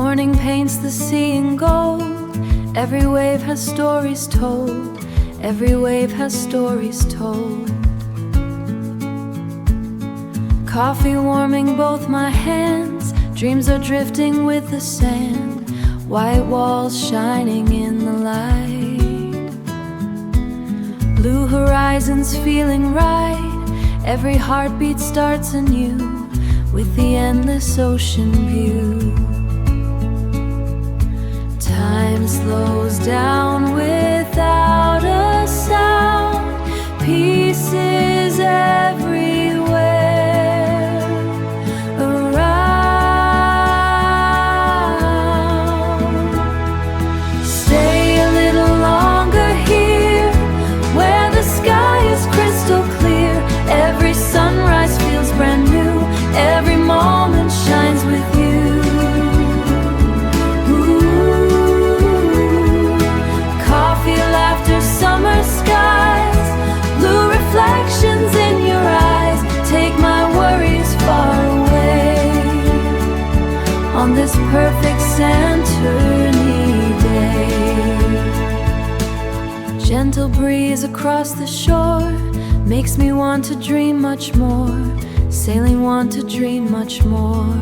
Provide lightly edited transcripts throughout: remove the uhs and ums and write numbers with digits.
Morning paints the sea in gold. Every wave has stories told. Every wave has stories told. Coffee warming both my hands. Dreams are drifting with the sand. White walls shining in the light. Blue horizons feeling right. Every heartbeat starts anew with the endless ocean view. Time slows down without a sound. Pieces everywhere around. Stay a little longer here, where the sky is crystal clear. Every sunrise feels brand new. Every moment shines with you. Summer skies, blue reflections in your eyes. Take my worries far away on this perfect Santorini day. Gentle breeze across the shore makes me want to dream much more. Sailing want to dream much more.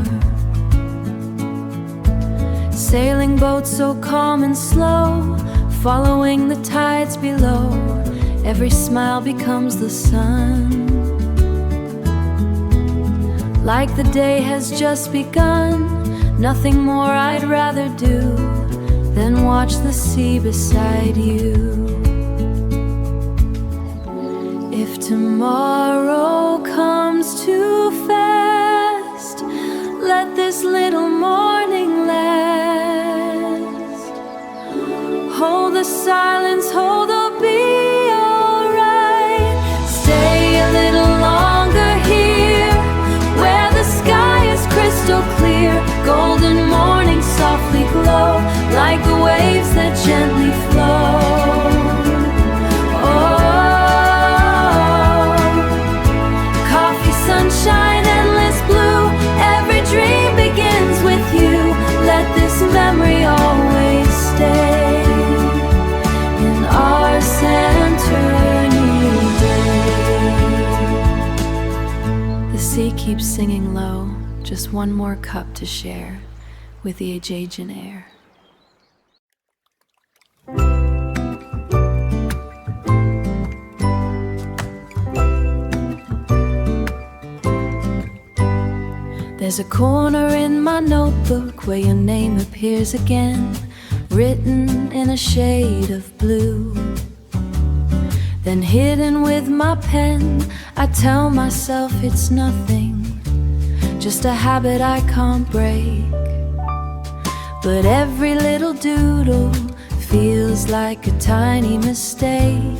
Sailing boats so calm and slow, following the tides below. Every smile becomes the sun. Like the day has just begun. Nothing more I'd rather do than watch the sea beside you. If tomorrow comes too fast, let this little morning last. Hold the silence, hold the be alright. Stay a little longer here, where the sky is crystal clear. Golden morning softly glow, like the waves that gently flow. Oh, coffee, sunshine, endless blue. Every dream begins with you. Let this memory always stay in our Santorini day. The sea keeps singing low, just one more cup to share with the Aegean air. There's a corner in my notebook where your name appears again, written in a shade of blue. Then hidden with my pen, I tell myself it's nothing, just a habit I can't break. But every little doodle feels like a tiny mistake.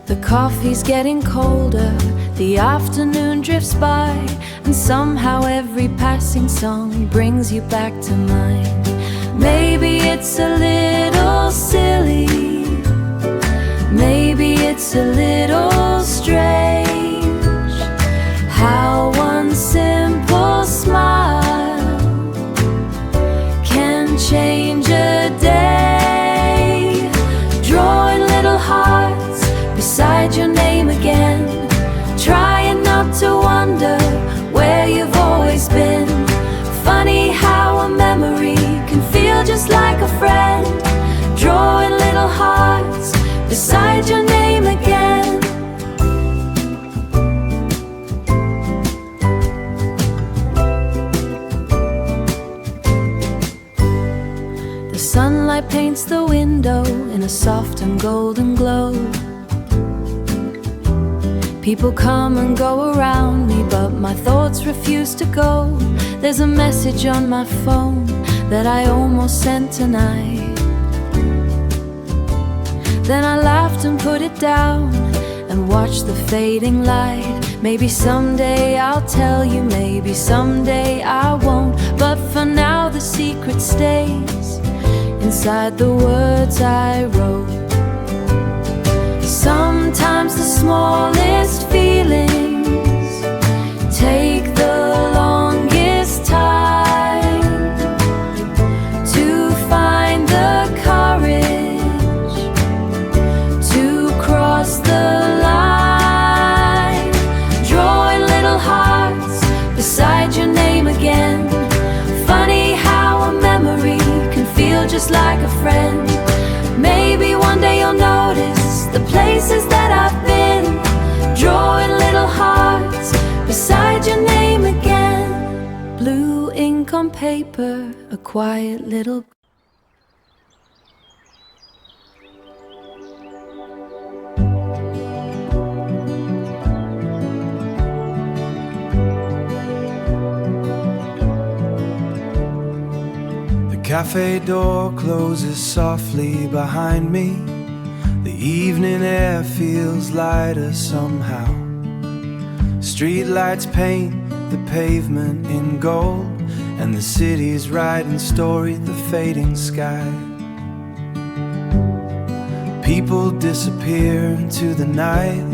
The coffee's getting colder, the afternoon drifts by, and somehow every passing song brings you back to mind. Maybe it's a little silly, maybe it's a little strange, how one simple smile can change a day. Drawing little hearts beside your name again, trying not to wonder where you've always been. Funny how a memory can feel just like a friend. Drawing little hearts beside your name again. The sunlight paints the window in a soft and golden glow. People come and go around me, but my thoughts refuse to go. There's a message on my phone that I almost sent tonight. Then I laughed and put it down and watched the fading light. Maybe someday I'll tell you, maybe someday I won't. But for now the secret stays inside the words I wrote. Sometimes the smallest feelings take the longest time. just like a friend. Maybe one day you'll notice the places that I've been, drawing little hearts beside your name again. Blue ink on paper, a quiet little. The cafe door closes softly behind me. The evening air feels lighter somehow. Streetlights paint the pavement in gold, and the city's writing story, the fading sky. People disappear into the night.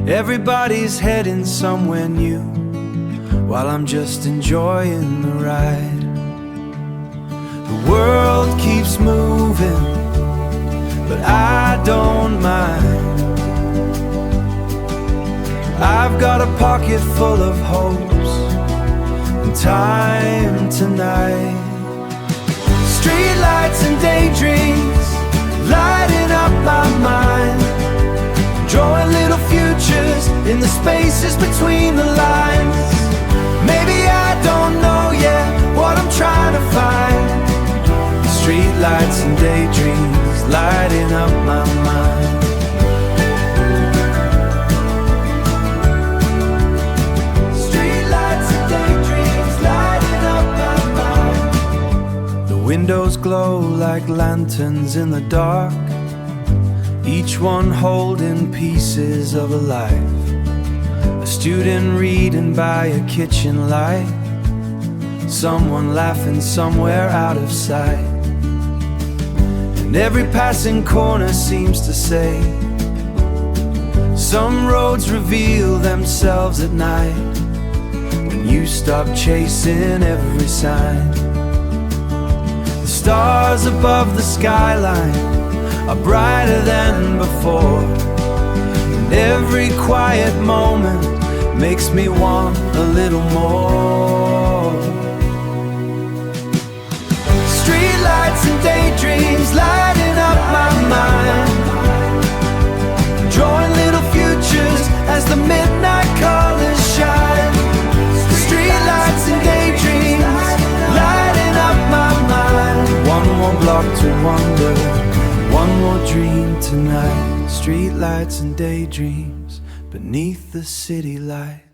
Everybody's heading somewhere new, while I'm just enjoying the ride. The world keeps moving, but I don't mind. I've got a pocket full of hopes and time tonight. Streetlights and daydreams lighting up my mind, drawing little futures in the spaces between the lines. Maybe I don't know yet what I'm trying to find. Streetlights and daydreams lighting up my mind. Streetlights and daydreams lighting up my mind. The windows glow like lanterns in the dark, each one holding pieces of a life. A student reading by a kitchen light, someone laughing somewhere out of sight. And every passing corner seems to say, some roads reveal themselves at night, when you stop chasing every sign. The stars above the skyline are brighter than before, and every quiet moment makes me want a little more. Streetlights and daydreams lighting up my mind, drawing little futures as the midnight colors shine. Streetlights and daydreams lighting up my mind. One more block to wander, one more dream tonight. Streetlights and daydreams beneath the city lights.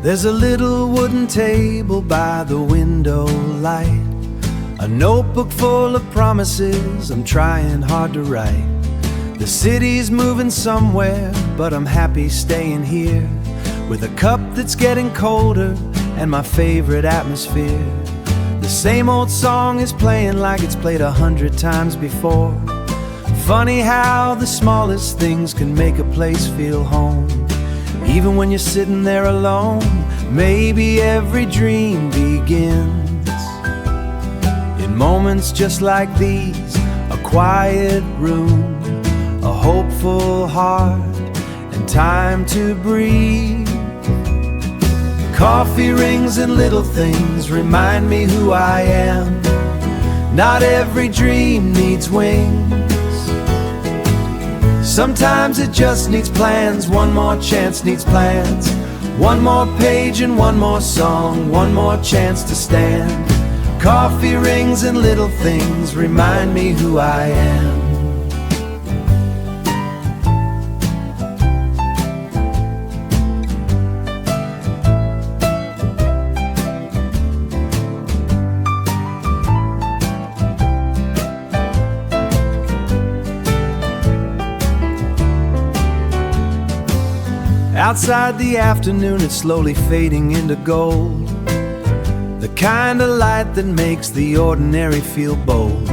There's a little wooden table by the window light, a notebook full of promises I'm trying hard to write. The city's moving somewhere, but I'm happy staying here, with a cup that's getting colder and my favorite atmosphere. The same old song is playing like it's played 100 times before. Funny how the smallest things can make a place feel home. Even when you're sitting there alone, maybe every dream begins in moments just like these. A quiet room, a hopeful heart, and time to breathe. Coffee rings and little things remind me who I am. Not every dream needs wings. Sometimes it just needs plans. One more chance needs plans. One more page and one more song, one more chance to stand. Coffee rings and little things remind me who I am. Outside the afternoon, it's slowly fading into gold, the kind of light that makes the ordinary feel bold.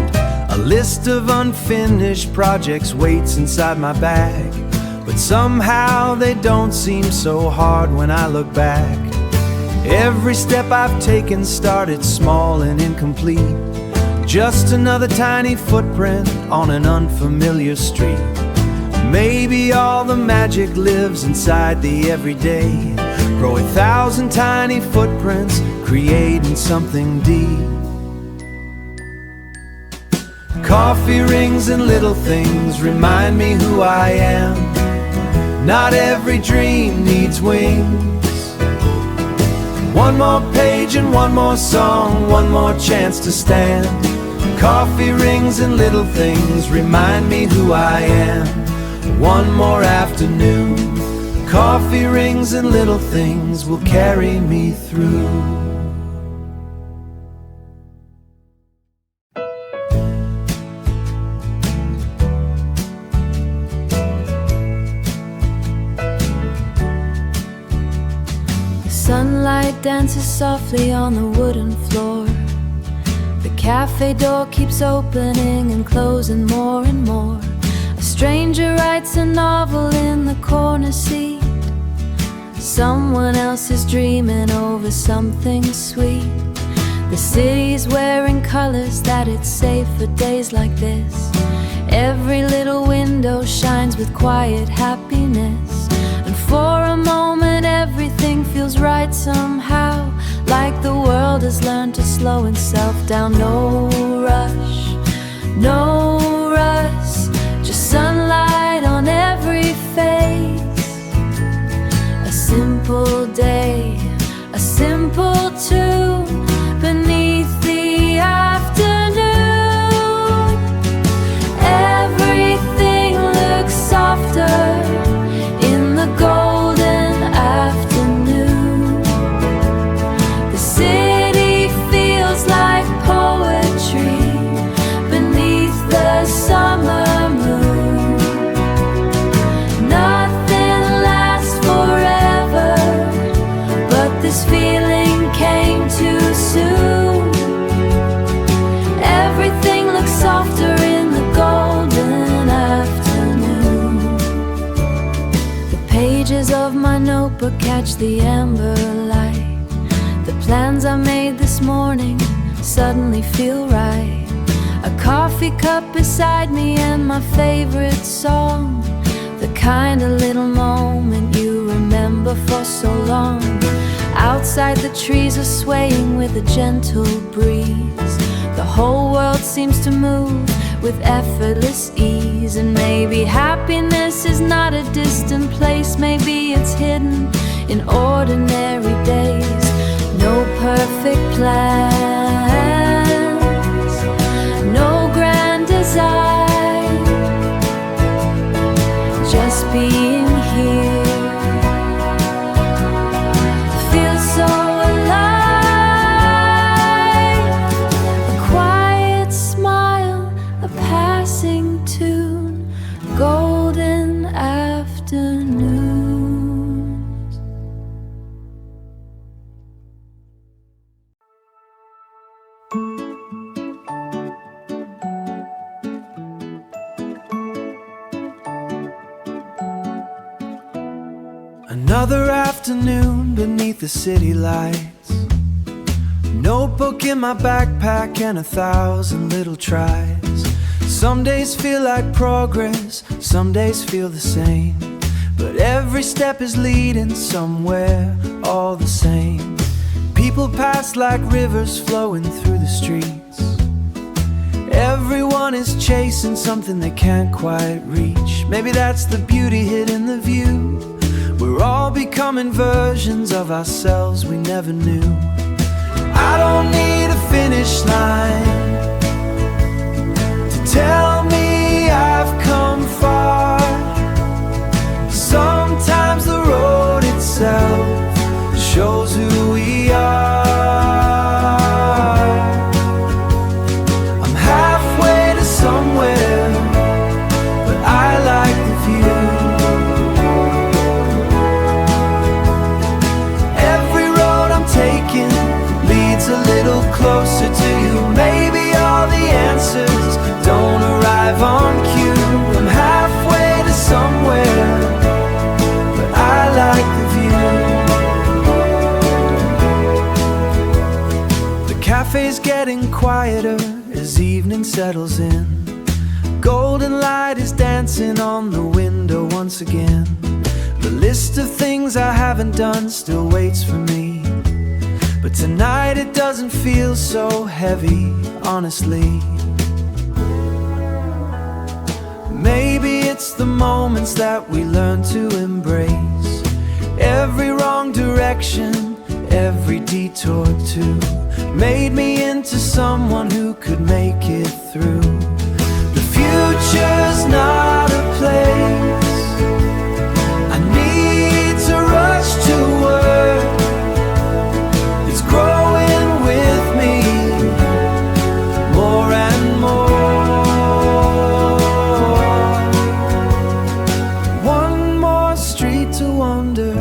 A list of unfinished projects waits inside my bag, but somehow they don't seem so hard when I look back. Every step I've taken started small and incomplete, just another tiny footprint on an unfamiliar street. Maybe all the magic lives inside the everyday. Grow 1,000 tiny footprints, creating something deep. Coffee rings and little things remind me who I am. Not every dream needs wings. One more page and one more song, one more chance to stand. Coffee rings and little things remind me who I am. One more afternoon. Coffee rings and little things will carry me through. The sunlight dances softly on the wooden floor. The cafe door keeps opening and closing more and more. A stranger writes a novel in the corner seat. Someone else is dreaming over something sweet. The city's wearing colors that it's safe for days like this. Every little window shines with quiet happiness. And for a moment everything feels right somehow, like the world has learned to slow itself down. No rush, no rush, just sunlight on every face. A simple day, a simple tune beneath the afternoon. Everything looks softer in the golden afternoon. The city feels like poetry beneath the summer moon. Nothing lasts forever, but this feeling came too soon. Everything looks softer in the golden afternoon. The pages of my notebook catch the amber light. The plans I made this morning suddenly feel right. A coffee cup beside me and my favorite song. The kind of little moment you remember for so long. Outside the trees are swaying with a gentle breeze. The whole world seems to move with effortless ease. And maybe happiness is not a distant place. Maybe it's hidden in ordinary days. No perfect plans, no grand design, just being here feels so alive. A quiet smile, a passing tune, golden afternoons. Another afternoon beneath the city lights. Notebook in my backpack and 1,000 little tries. Some days feel like progress, some days feel the same. But every step is leading somewhere, all the same. People pass like rivers flowing through the streets. Everyone is chasing something they can't quite reach. Maybe that's the beauty hid in the view. We're all becoming versions of ourselves we never knew. I don't need a finish line to tell me I've come far. Sometimes the road itself shows who we are. I'm halfway to somewhere, but I like the view. Taking leads a little closer to you. Maybe all the answers don't arrive on cue. I'm halfway to somewhere, but I like the view. The cafe's getting quieter as evening settles in. Golden light is dancing on the window once again. The list of things I haven't done still waits for me, but tonight it doesn't feel so heavy, honestly. Maybe it's the moments that we learn to embrace. Every wrong direction, every detour too, made me into someone who could make it through. The future's not a place I need to rush toward. It's growing with me more and more. One more street to wander,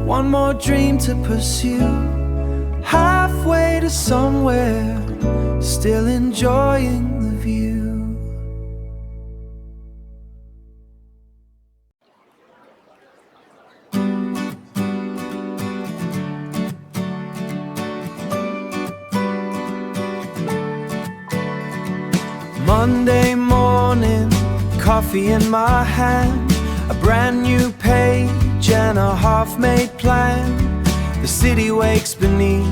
one more dream to pursue, halfway to somewhere, still enjoying the view. Monday morning, coffee in my hand, a brand new page and a half-made plan. The city wakes beneath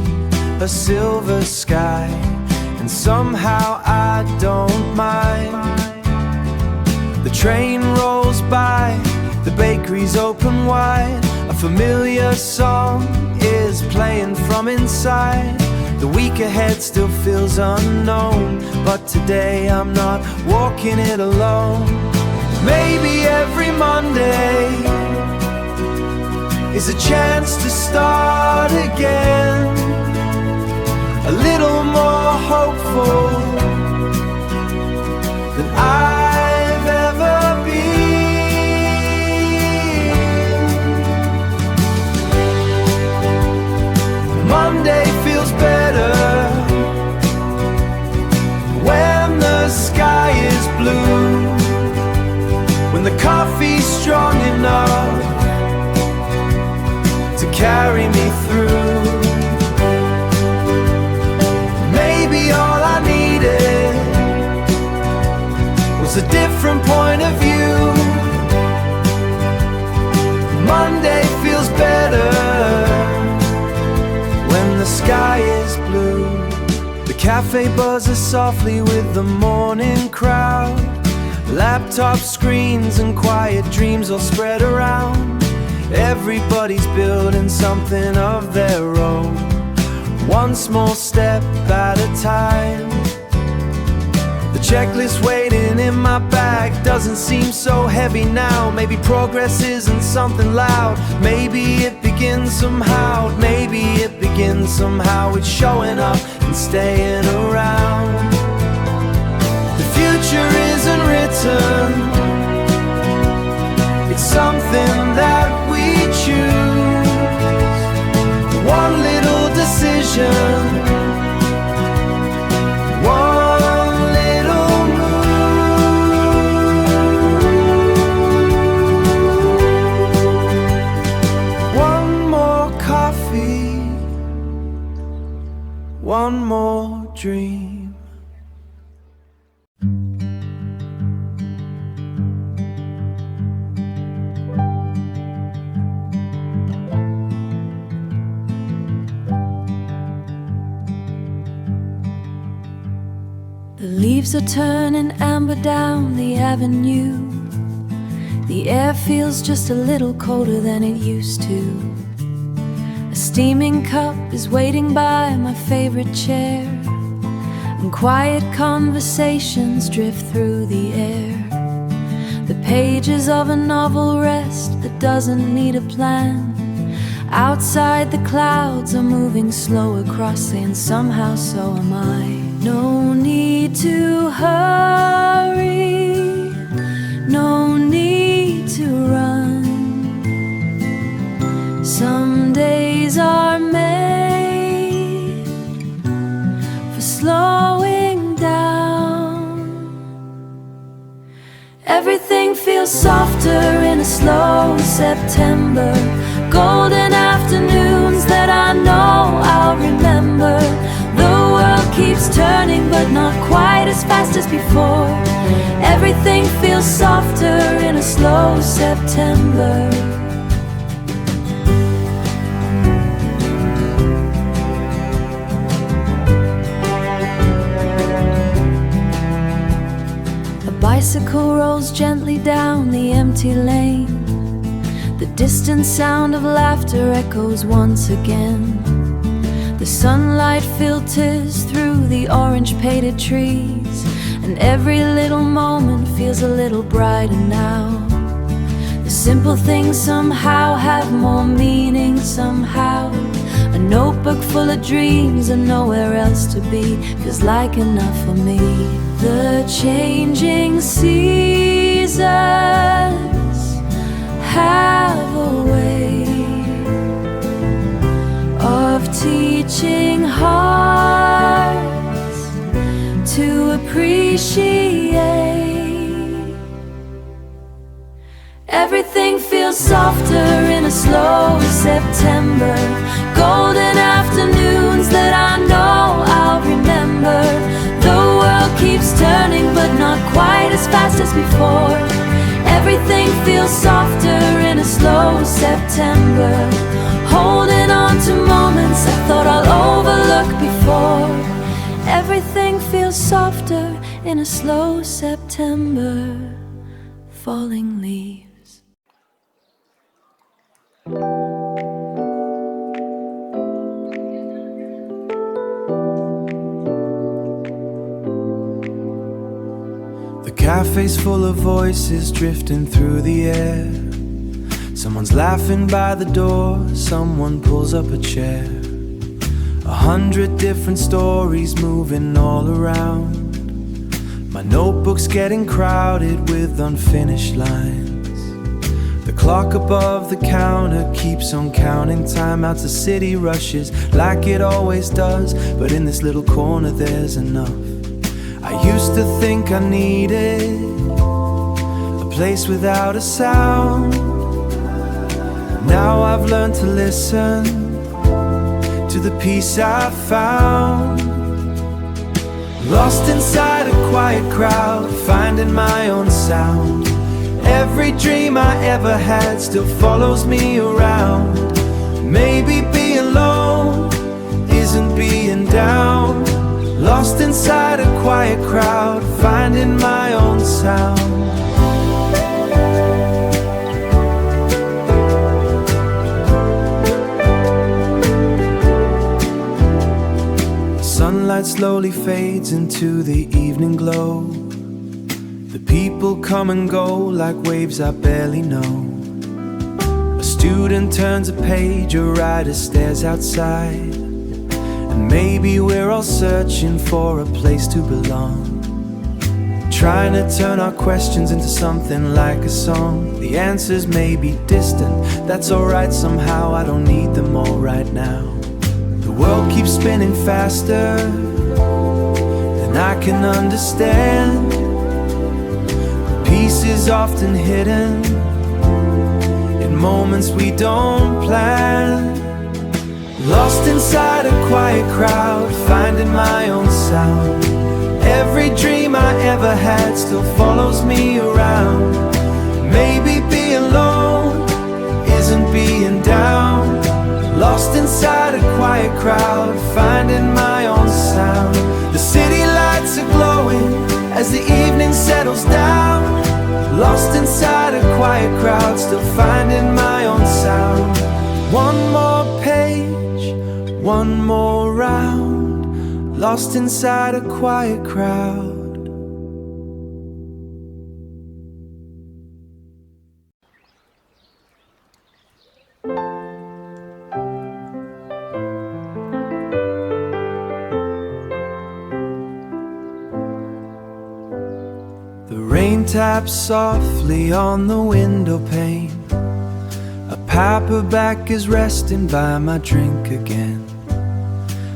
a silver sky, and somehow I don't mind. The train rolls by, the bakery's open wide, a familiar song is playing from inside. The week ahead still feels unknown, but today I'm not walking it alone. Maybe every Monday is a chance to start again, a little more hopeful than I've ever been. Monday feels better when the sky is blue, when the coffee's strong enough to carry me through. Maybe all I needed was a different point of view. Monday feels better when the sky is blue. The cafe buzzes softly with the morning crowd, laptop screens and quiet dreams all spread around. Everybody's building something of their own, one small step at a time. The checklist waiting in my bag doesn't seem so heavy now. Maybe progress isn't something loud, maybe it begins somehow. Maybe it begins somehow with showing up and staying around. The future isn't written, it's something that we choose. One little decision, one little move. One more coffee, one more dream. The leaves are turning amber down the avenue. The air feels just a little colder than it used to. A steaming cup is waiting by my favorite chair, and quiet conversations drift through the air. The pages of a novel rest that doesn't need a plan. Outside the clouds are moving slow across, and somehow so am I. No need to hurry, no need to run. Some days are made for slowing down. Everything feels softer in a slow September. Golden afternoons that I know I'll remember. The world keeps turning, but not quite as fast as before. Everything feels softer in a slow September. A bicycle rolls gently down the empty lane. The distant sound of laughter echoes once again. The sunlight filters through the orange painted trees, and every little moment feels a little brighter now. The simple things somehow have more meaning somehow. A notebook full of dreams and nowhere else to be feels like enough for me. The changing seasons have a way of teaching hearts to appreciate. Everything feels softer in a slow September. Golden afternoons that I know I'll remember. The world keeps turning but not quite as fast as before. Everything feels softer in a slow September. Holding on to moments I thought I'll overlook before. Everything feels softer in a slow September. Falling leaves. The cafe's full of voices drifting through the air. Someone's laughing by the door, someone pulls up a chair. 100 different stories moving all around. My notebook's getting crowded with unfinished lines. The clock above the counter keeps on counting time out. The city rushes like it always does, but in this little corner there's enough. I used to think I needed a place without a sound. Now I've learned to listen to the peace I found. Lost inside a quiet crowd, finding my own sound. Every dream I ever had still follows me around. Maybe being alone isn't being down. Lost inside a quiet crowd, finding my own sound. Sunlight slowly fades into the evening glow. The people come and go like waves I barely know. A student turns a page, a writer stares outside. And maybe we're all searching for a place to belong. Trying to turn our questions into something like a song. The answers may be distant, that's alright somehow. I don't need them all right now. The world keeps spinning faster than I can understand. The peace is often hidden in moments we don't plan. Lost inside a quiet crowd, finding my own sound. Every dream I ever had still follows me around. Maybe being alone isn't being down. Lost inside a quiet crowd, finding my own sound. The city lights are glowing as the evening settles down. Lost inside a quiet crowd, still finding my own sound. One more page, one more round. Lost inside a quiet crowd. The rain taps softly on the window pane. A paperback is resting by my drink again.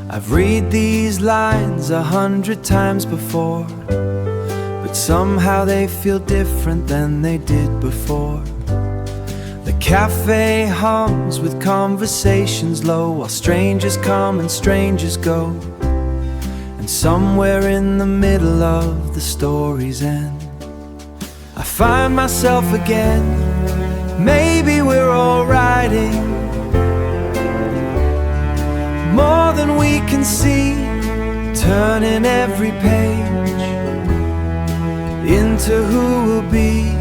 I've read these lines 100 times before, but somehow they feel different than they did before. The cafe hums with conversations low, while strangers come and strangers go. And somewhere in the middle of the story's end, find myself again. Maybe we're all writing more than we can see, turning every page into who we'll be.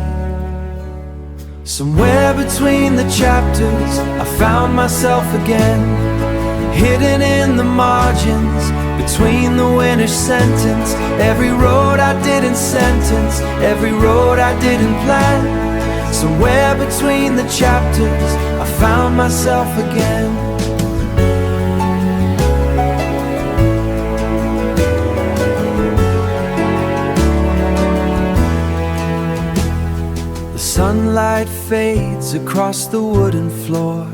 Somewhere between the chapters I found myself again, hidden in the margins between the winner's sentence. Every road I didn't sentence, every road I didn't plan. Somewhere between the chapters I found myself again. Sunlight fades across the wooden floor.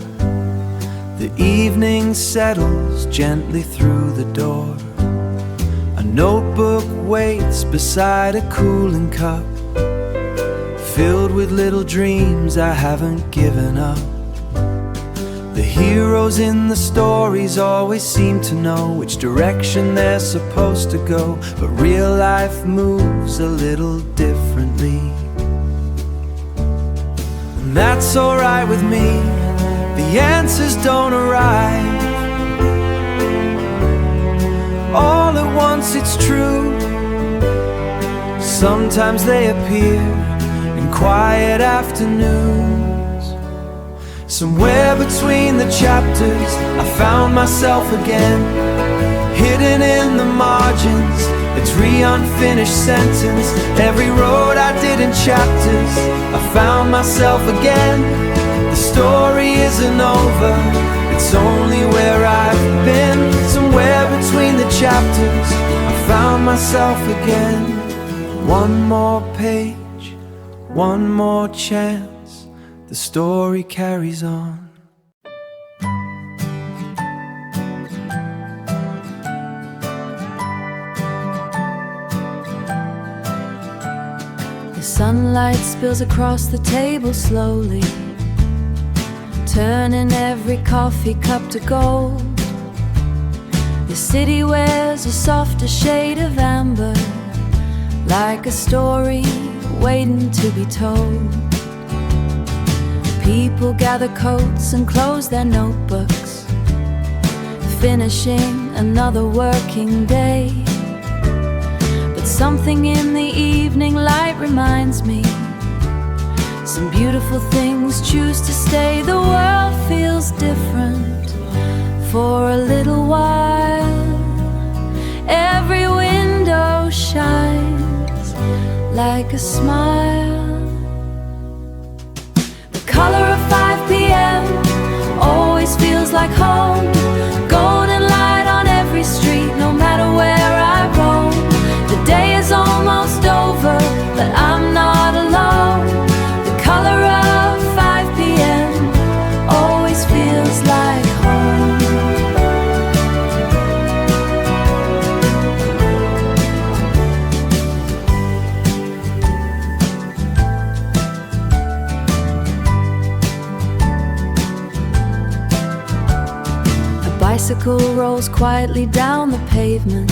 The evening settles gently through the door. A notebook waits beside a cooling cup, filled with little dreams I haven't given up. The heroes in the stories always seem to know which direction they're supposed to go, but real life moves a little differently. And that's alright with me. The answers don't arrive all at once, it's true. Sometimes they appear in quiet afternoons. Somewhere between the chapters I found myself again, hidden in the margins, every unfinished sentence. Every road I did in chapters I found myself again. The story isn't over, it's only where I've been. Somewhere between the chapters I found myself again. One more page, one more chance, the story carries on. The sunlight spills across the table slowly, turning every coffee cup to gold. The city wears a softer shade of amber, like a story waiting to be told. People gather coats and close their notebooks, finishing another working day. But something in the evening light reminds me, some beautiful things choose to stay. The world feels different for a little while. Every window shines like a smile. The color of 5 p.m. always feels like home. Golden light on every street, no matter where I roam. The day is almost over, but I'm not alone. The color of 5 p.m. always feels like home. A bicycle rolls quietly down the pavement.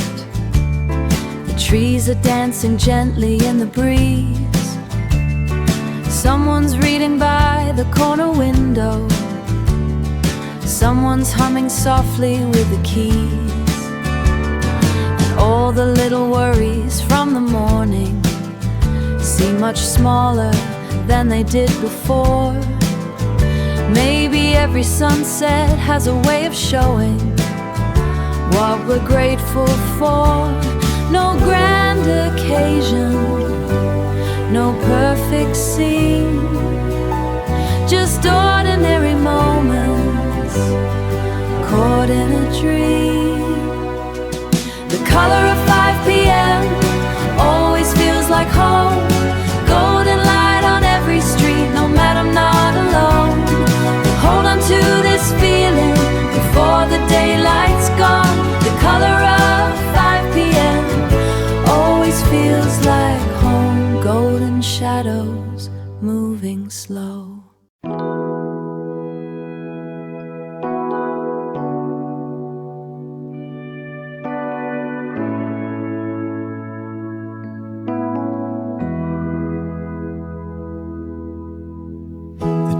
The trees are dancing gently in the breeze. Someone's reading by the corner window. Someone's humming softly with the keys. And all the little worries from the morning seem much smaller than they did before. Maybe every sunset has a way of showing what we're grateful for. No grand occasion, no perfect scene, just ordinary moments caught in a dream. The color of 5 p.m. always feels like home. Golden light on every street, no matter I'm not alone. Hold on to this feeling before the daylight's gone. The color of 5 p.m. always feels like home. Golden shadows moving slow.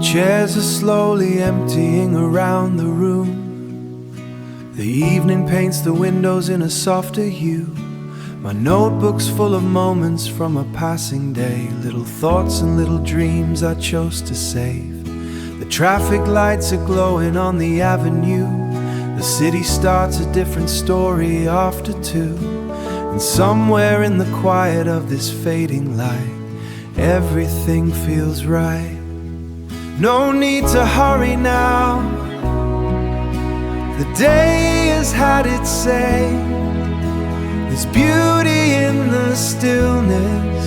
Chairs are slowly emptying around the room. The evening paints the windows in a softer hue. My notebook's full of moments from a passing day, little thoughts and little dreams I chose to save. The traffic lights are glowing on the avenue. The city starts a different story after 2. And somewhere in the quiet of this fading light, everything feels right. No need to hurry now. The day has had its say. There's beauty in the stillness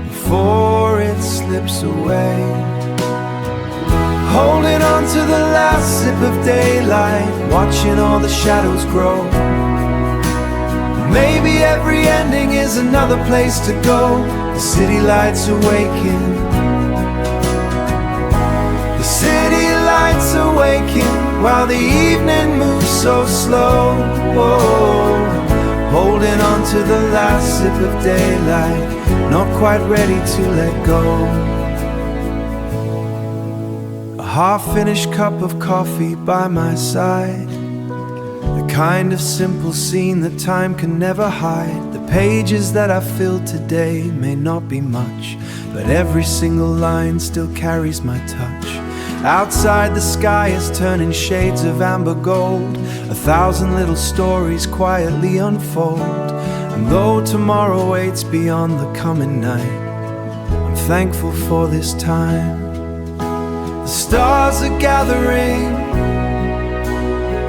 before it slips away. Holding on to the last sip of daylight, watching all the shadows grow. Maybe every ending is another place to go. The city lights awaken. The city lights awaken while the evening moves so slow. Holding on to the last sip of daylight, not quite ready to let go. A half-finished cup of coffee by my side, the kind of simple scene that time can never hide. The pages that I filled today may not be much, but every single line still carries my touch. Outside the sky is turning shades of amber gold. 1,000 little stories quietly unfold. And though tomorrow waits beyond the coming night, I'm thankful for this time. The stars are gathering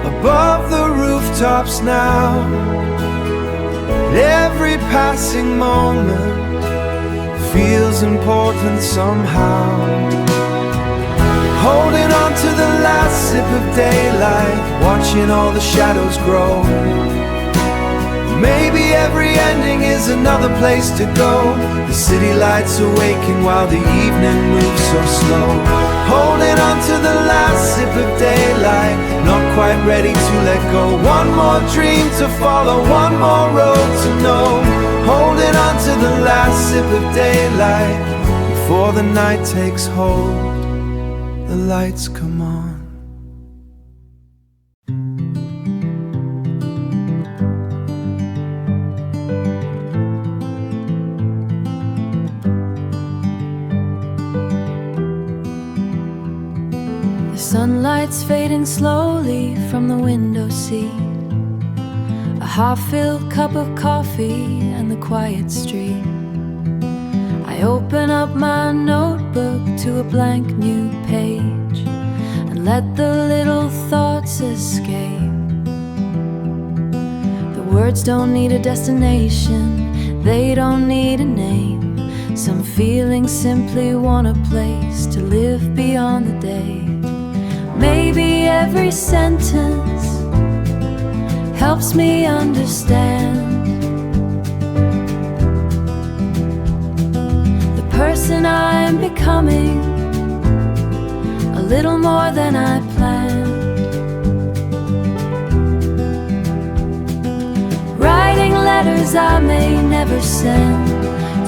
above the rooftops now. Every passing moment feels important somehow. Holding on to the last sip of daylight, watching all the shadows grow. Maybe every ending is another place to go. The city lights awaken while the evening moves so slow. Holding on to the last sip of daylight, not quite ready to let go. One more dream to follow, one more road to know. Holding on to the last sip of daylight before the night takes hold. The lights come on. The sunlight's fading slowly from the window seat. A half-filled cup of coffee and the quiet street. I open up my notebook to a blank new page and let the little thoughts escape. The words don't need a destination, they don't need a name. Some feelings simply want a place to live beyond the day. Maybe every sentence helps me understand person I'm becoming, a little more than I planned. Writing letters I may never send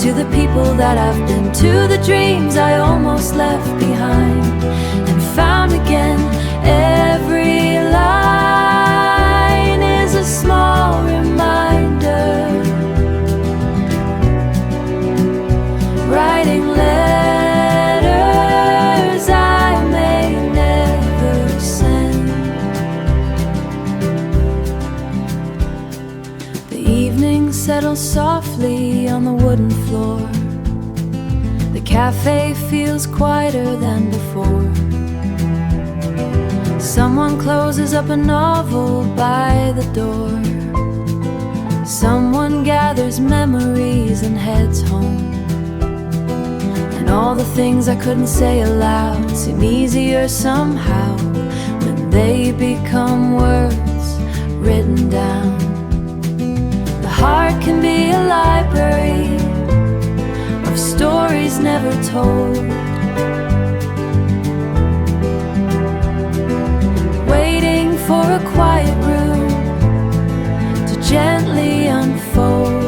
to the people that I've been, to the dreams I almost left behind and found again. Every line is a small reminder. Writing letters I may never send. The evening settles softly on the wooden floor. The cafe feels quieter than before. Someone closes up a novel by the door. Someone gathers memories and heads home. And all the things I couldn't say aloud seem easier somehow when they become words written down. The heart can be a library of stories never told, waiting for a quiet room to gently unfold.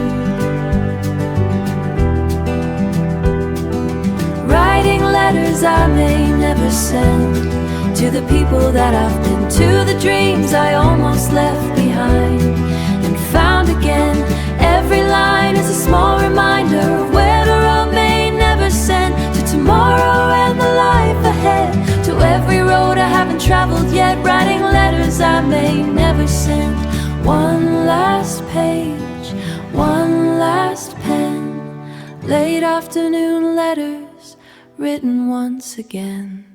Writing letters I may never send, to the people that I've been, to the dreams I almost left behind and found again. Every line is a small reminder of where the road may never send, to tomorrow and the life ahead, to every road I haven't traveled yet, writing letters I may never send. One last page, one last pen, late afternoon letters written once again.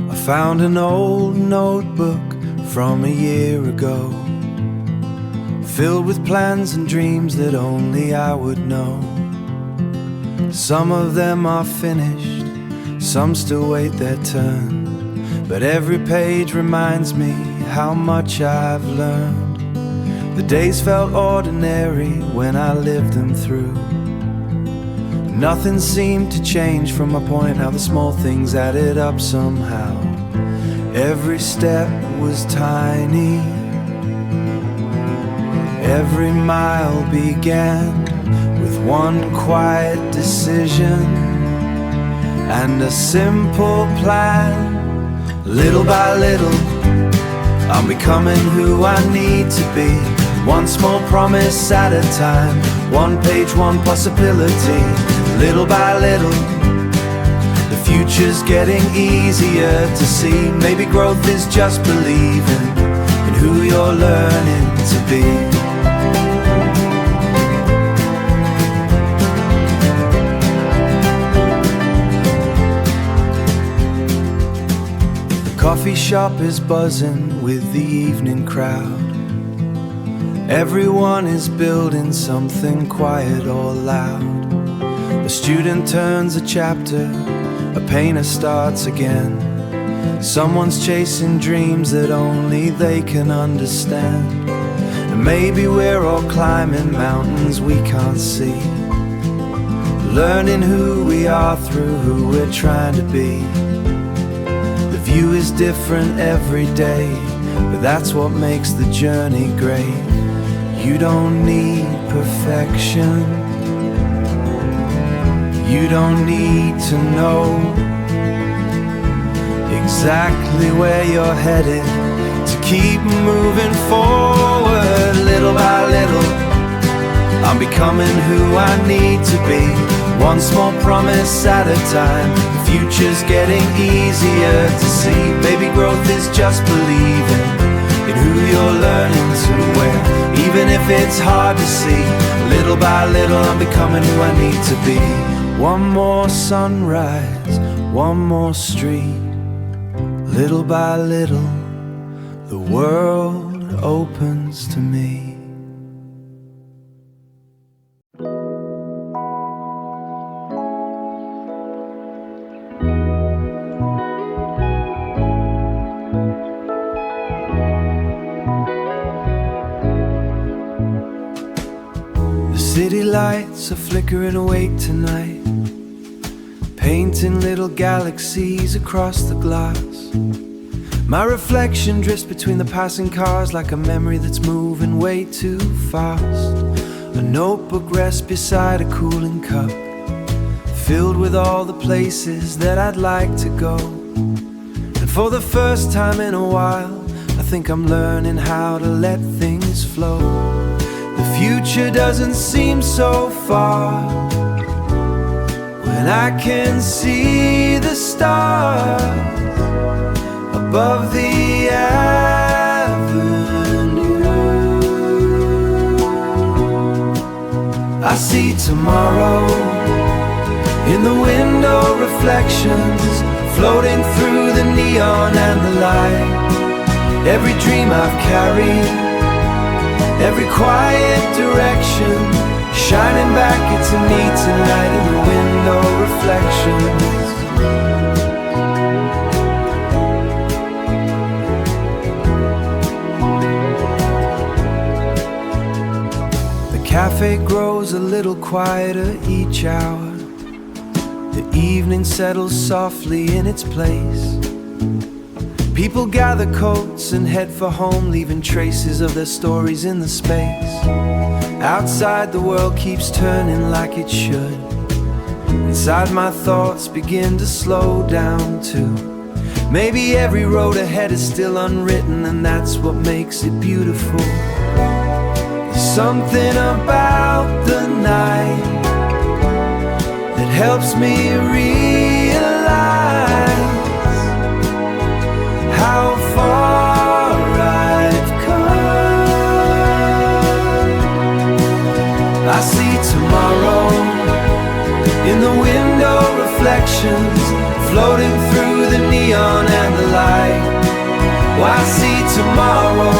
I found an old notebook from a year ago, filled with plans and dreams that only I would know. Some of them are finished, some still wait their turn, but every page reminds me how much I've learned. The days felt ordinary when I lived them through. Nothing seemed to change from my point, how the small things added up somehow. Every step was tiny, every mile began with one quiet decision and a simple plan. Little by little, I'm becoming who I need to be, one small promise at a time, one page, one possibility. Little by little, the future's getting easier to see. Maybe growth is just believing in who you're learning to be. The coffee shop is buzzing with the evening crowd. Everyone is building something quiet or loud. A student turns a chapter, a painter starts again. Someone's chasing dreams that only they can understand. And maybe we're all climbing mountains we can't see, learning who we are through who we're trying to be. The view is different every day, but that's what makes the journey great. You don't need perfection, you don't need to know exactly where you're headed to keep moving forward. Little by little, I'm becoming who I need to be, one small promise at a time. The future's getting easier to see. Maybe growth is just believing in who you're learning to wear, even if it's hard to see. Little by little, I'm becoming who I need to be. One more sunrise, one more street. Little by little, the world opens to me. The city lights are flickering away tonight, painting little galaxies across the glass. My reflection drifts between the passing cars like a memory that's moving way too fast. A notebook rests beside a cooling cup, filled with all the places that I'd like to go. And for the first time in a while, I think I'm learning how to let things flow. The future doesn't seem so far when I can see the stars above the avenue. I see tomorrow in the window, reflections floating through the neon and the light. Every dream I've carried, every quiet direction, shining back into me tonight in the window reflections. The cafe grows a little quieter each hour. The evening settles softly in its place. People gather coats and head for home, leaving traces of their stories in the space. Outside the world keeps turning like it should. Inside my thoughts begin to slow down too. Maybe every road ahead is still unwritten, and that's what makes it beautiful. There's something about the night that helps me realize how far I've come. I see tomorrow in the window reflections floating through the neon and the light. Oh, I see tomorrow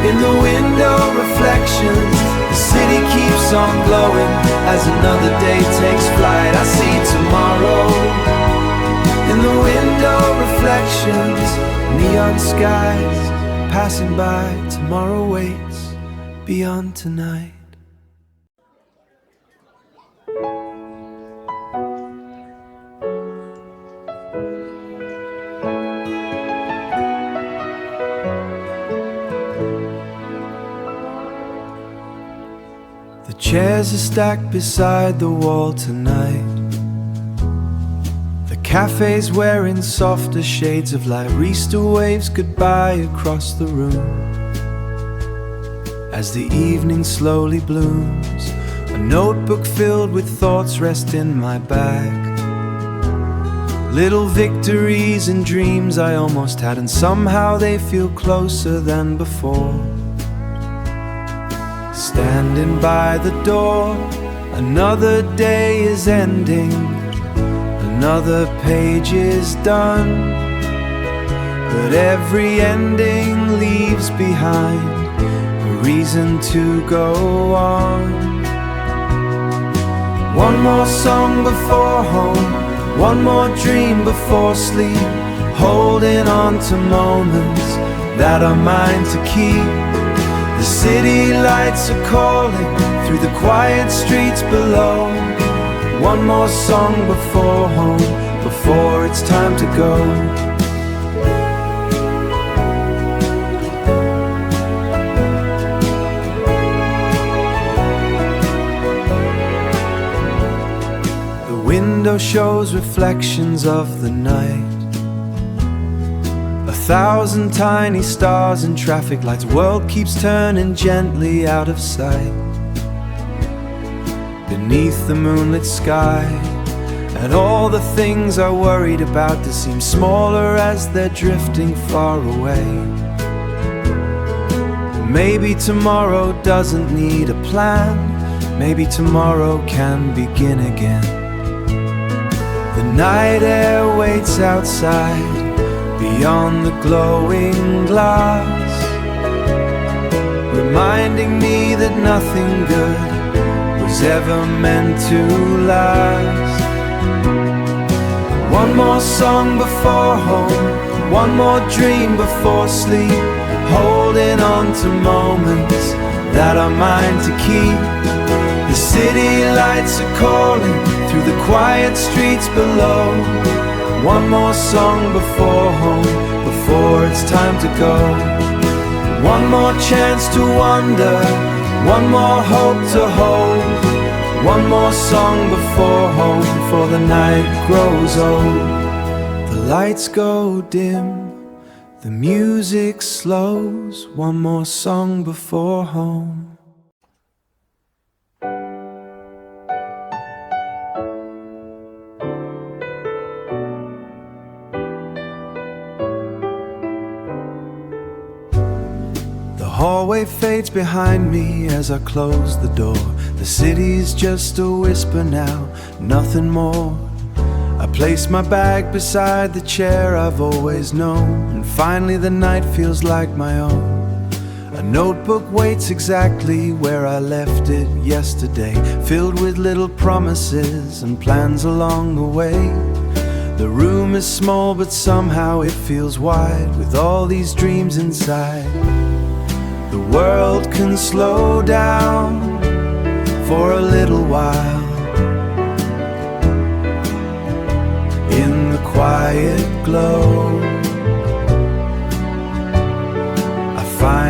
in the window reflections. The city keeps on glowing as another day takes flight. I see tomorrow in the window reflections, neon skies passing by. Tomorrow waits beyond tonight. The chairs are stacked beside the wall tonight. The cafe's wearing softer shades of light. Easter waves goodbye across the room. As the evening slowly blooms, a notebook filled with thoughts rests in my bag. Little victories and dreams I almost had, and somehow they feel closer than before. Standing by the door, another day is ending, another page is done, but every ending leaves behind a reason to go on. One more song before home, one more dream before sleep, holding on to moments that are mine to keep. The city lights are calling through the quiet streets below. One more song before home, before it's time to go. The window shows reflections of the night. 1,000 tiny stars and traffic lights. World keeps turning gently out of sight. Beneath the moonlit sky, and all the things I worried about to seem smaller as they're drifting far away. Maybe tomorrow doesn't need a plan. Maybe tomorrow can begin again. The night air waits outside, beyond the glowing glass, reminding me that nothing good was ever meant to last. One more song before home, one more dream before sleep, holding on to moments that are mine to keep. The city lights are calling through the quiet streets below. One more song before home, before it's time to go. One more chance to wonder, one more hope to hold. One more song before home, before the night grows old. The lights go dim, the music slows. One more song before home. The hallway fades behind me as I close the door. The city's just a whisper now, nothing more. I place my bag beside the chair I've always known, and finally the night feels like my own. A notebook waits exactly where I left it yesterday, filled with little promises and plans along the way. The room is small but somehow it feels wide, with all these dreams inside. The world can slow down for a little while in the quiet glow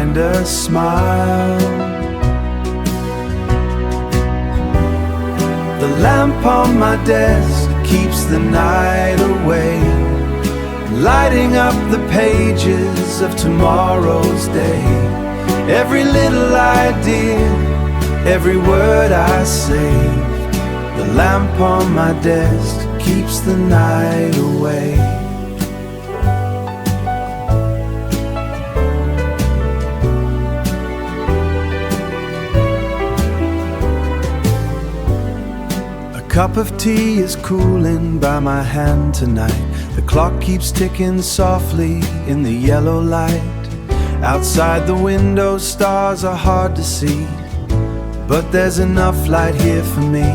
find a smile. The lamp on my desk keeps the night away, lighting up the pages of tomorrow's day. Every little idea, every word I say, the lamp on my desk keeps the night away. A cup of tea is cooling by my hand tonight. The clock keeps ticking softly in the yellow light. Outside the window, stars are hard to see, but there's enough light here for me.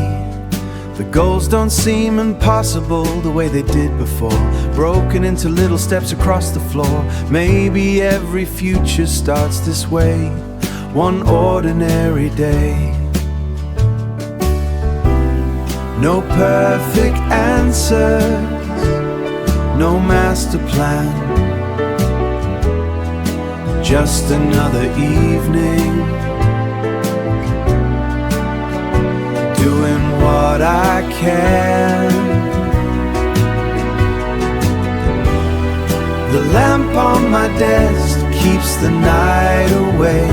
The goals don't seem impossible the way they did before, broken into little steps across the floor. Maybe every future starts this way, one ordinary day. No perfect answers, no master plan, just another evening, doing what I can. The lamp on my desk keeps the night away,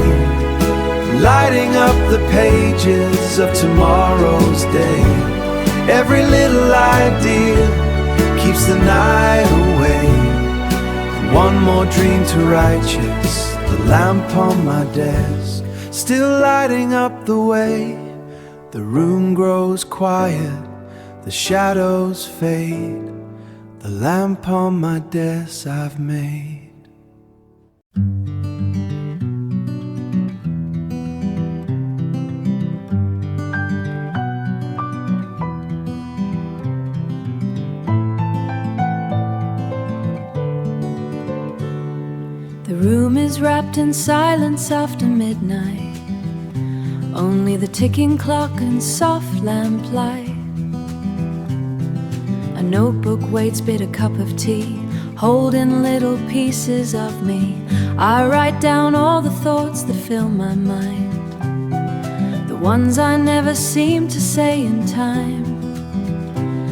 lighting up the pages of tomorrow's day. Every little idea keeps the night away. One more dream to righteous, the lamp on my desk, still lighting up the way. The room grows quiet, the shadows fade, the lamp on my desk I've made. The room is wrapped in silence after midnight, only the ticking clock and soft lamplight. A notebook waits, bit a cup of tea, holding little pieces of me. I write down all the thoughts that fill my mind, the ones I never seem to say in time.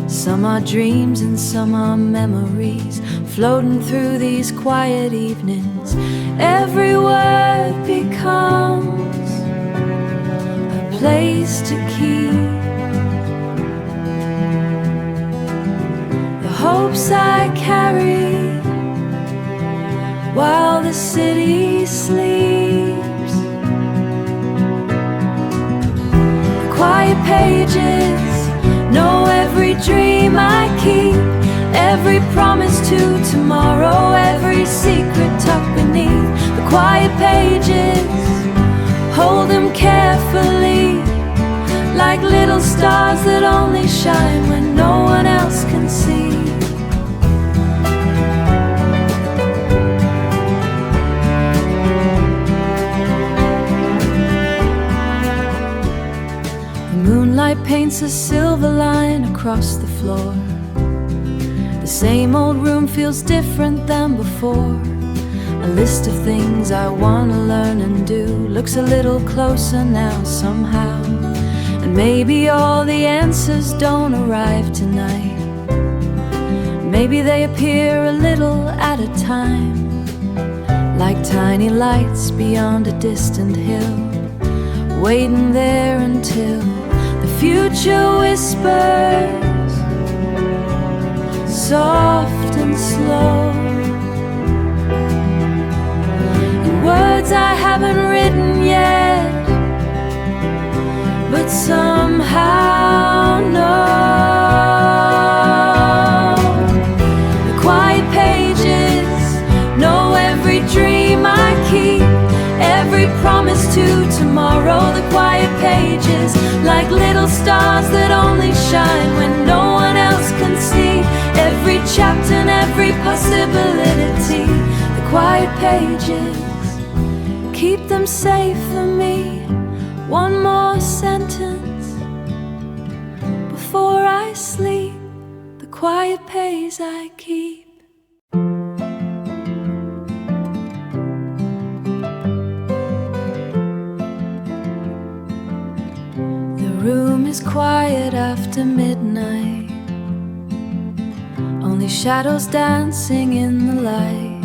Some are dreams and some are memories, floating through these quiet evenings. Every word becomes a place to keep the hopes I carry while the city sleeps. The quiet pages know every dream I keep, every promise to tomorrow, every secret tucked beneath the quiet pages. Hold them carefully, like little stars that only shine when no one else can see. The moonlight paints a silver line across the floor. The same old room feels different than before. A list of things I want to learn and do looks a little closer now somehow. And maybe all the answers don't arrive tonight. Maybe they appear a little at a time, like tiny lights beyond a distant hill, waiting there until the future whispers, soft and slow, in words I haven't written yet, but somehow know. The quiet pages know every dream I keep, every promise to tomorrow. The quiet pages, like little stars that only shine when no one else can see, every chapter and every possibility. The quiet pages, keep them safe for me. One more sentence before I sleep, the quiet page I keep. room is quiet after midnight. Only shadows dancing in the light.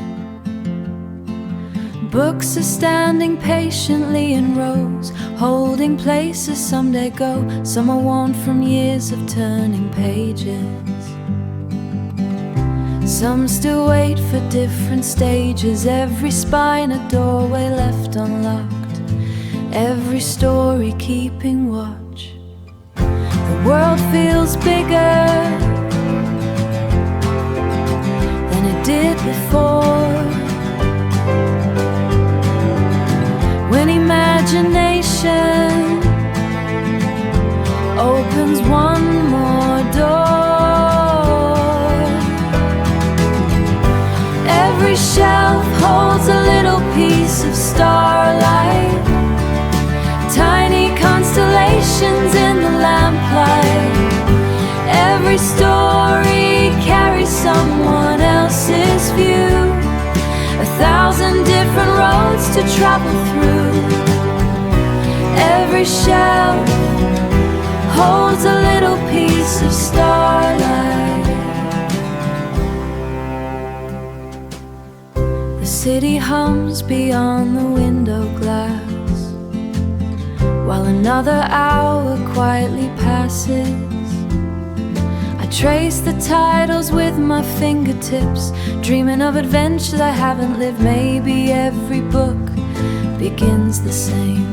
Books are standing patiently in rows, holding places someday go. Some are worn from years of turning pages. Some still wait for different stages. Every spine a doorway left unlocked. Every story keeping watch. The world feels bigger than it did before. When imagination opens one more door. Every shelf holds a little piece of starlight. Tiny constellations in the lamplight. Every story carries someone else's view. 1,000 different roads to travel through. Every shelf holds a little piece of starlight. The city hums beyond the window glass, while another hour quietly passes. I trace the titles with my fingertips, dreaming of adventures I haven't lived. Maybe every book begins the same.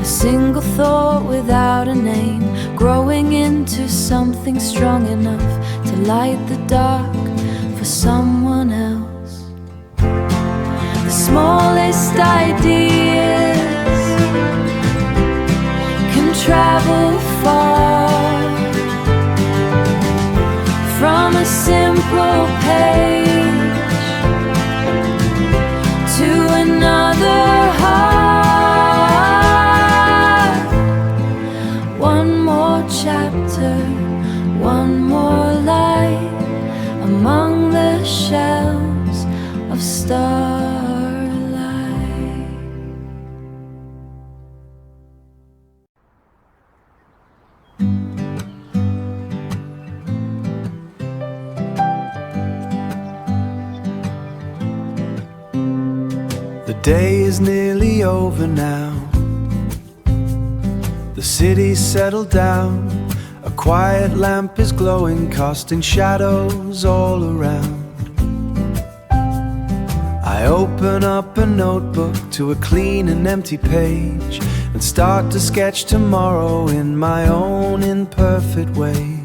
A single thought without a name, growing into something strong enough to light the dark for someone else. The smallest ideas can travel far. From a simple page to another heart. One more chapter, one more light among the shelves of starlight. The day is nearly over now. The city's settled down. A quiet lamp is glowing, casting shadows all around. I open up a notebook to a clean and empty page and start to sketch tomorrow in my own imperfect way.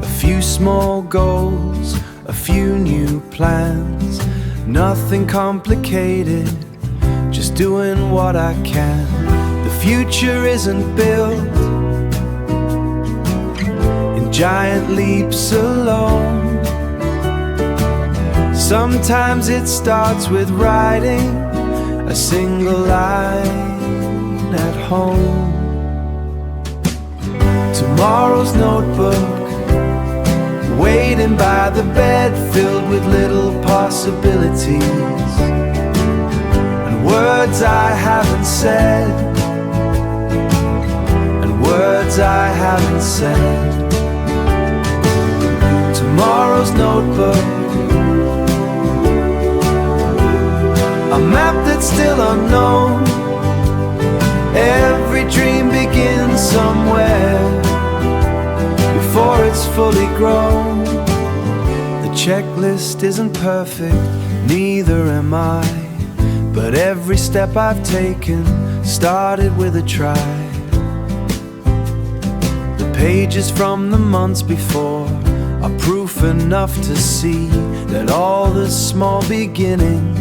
A few small goals, a few new plans. Nothing complicated, just doing what I can. The future isn't built in giant leaps alone. Sometimes it starts with writing a single line at home. Tomorrow's notebook, waiting by the bed, filled with little possibilities and words I haven't said, and words I haven't said. Tomorrow's notebook, a map that's still unknown. Every dream begins somewhere before it's fully grown. The checklist isn't perfect, neither am I, but every step I've taken started with a try. The pages from the months before are proof enough to see that all the small beginnings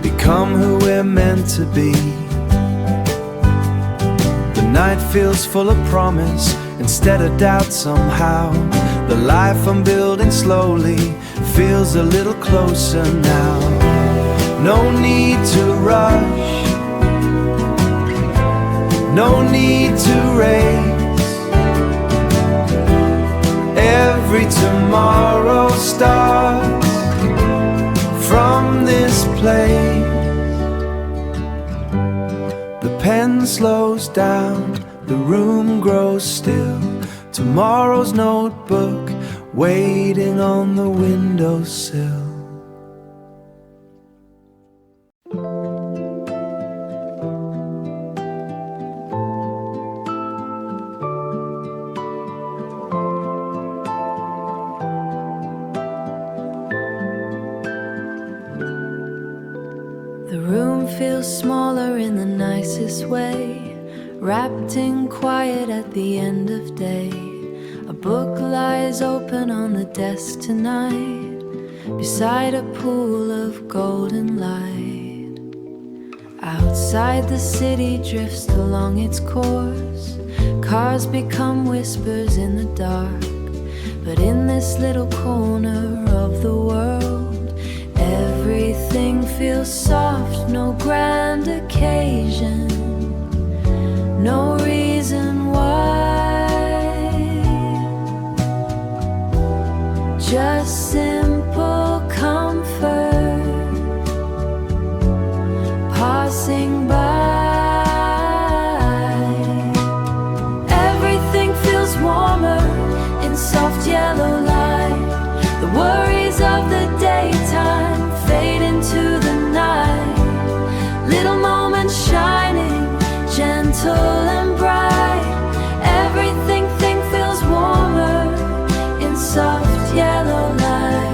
become who we're meant to be. The night feels full of promise instead of doubt somehow. The life I'm building slowly feels a little closer now. No need to rush, no need to race. Every tomorrow starts from this place. The pen slows down, the room grows still. Tomorrow's notebook waiting on the windowsill. The room feels smaller in the nicest way, wrapped in quiet at the end of day. A book lies open on the desk tonight, beside a pool of golden light. Outside the city drifts along its course, cars become whispers in the dark. But in this little corner of the world, everything feels soft, no grand occasion, no reason why, just simple comfort passing by. Everything feels warmer in soft yellow light. The worries of the daytime fade into the night. Little moments shining, gentle and bright. Everything feels warmer in soft yellow light.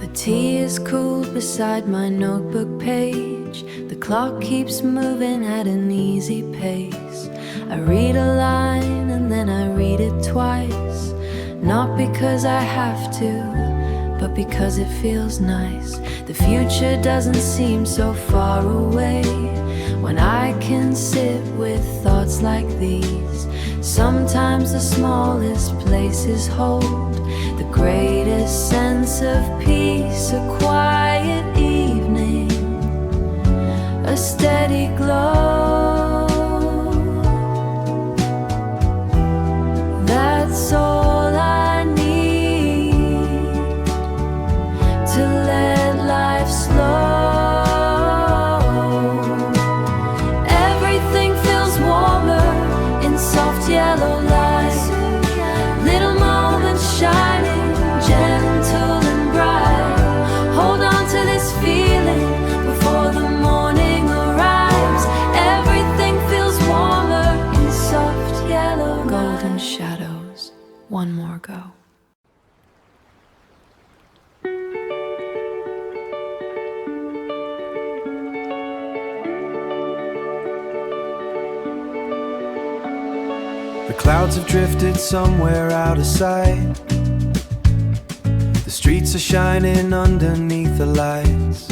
The tea is cooled beside my notebook page. The clock keeps moving at an easy pace. I read a line and then I read it twice, not because I have to, but because it feels nice. The future doesn't seem so far away when I can sit with thoughts like these. Sometimes the smallest places hold the greatest sense of peace. A quiet evening, a steady glow, that's all I need to let life slow. Everything feels warmer in soft yellow light. Little moments shining, gentle and bright. Hold on to this feeling before the morning arrives. Everything feels warmer in soft yellow golden shadows. One more go. The clouds have drifted somewhere out of sight. The streets are shining underneath the lights.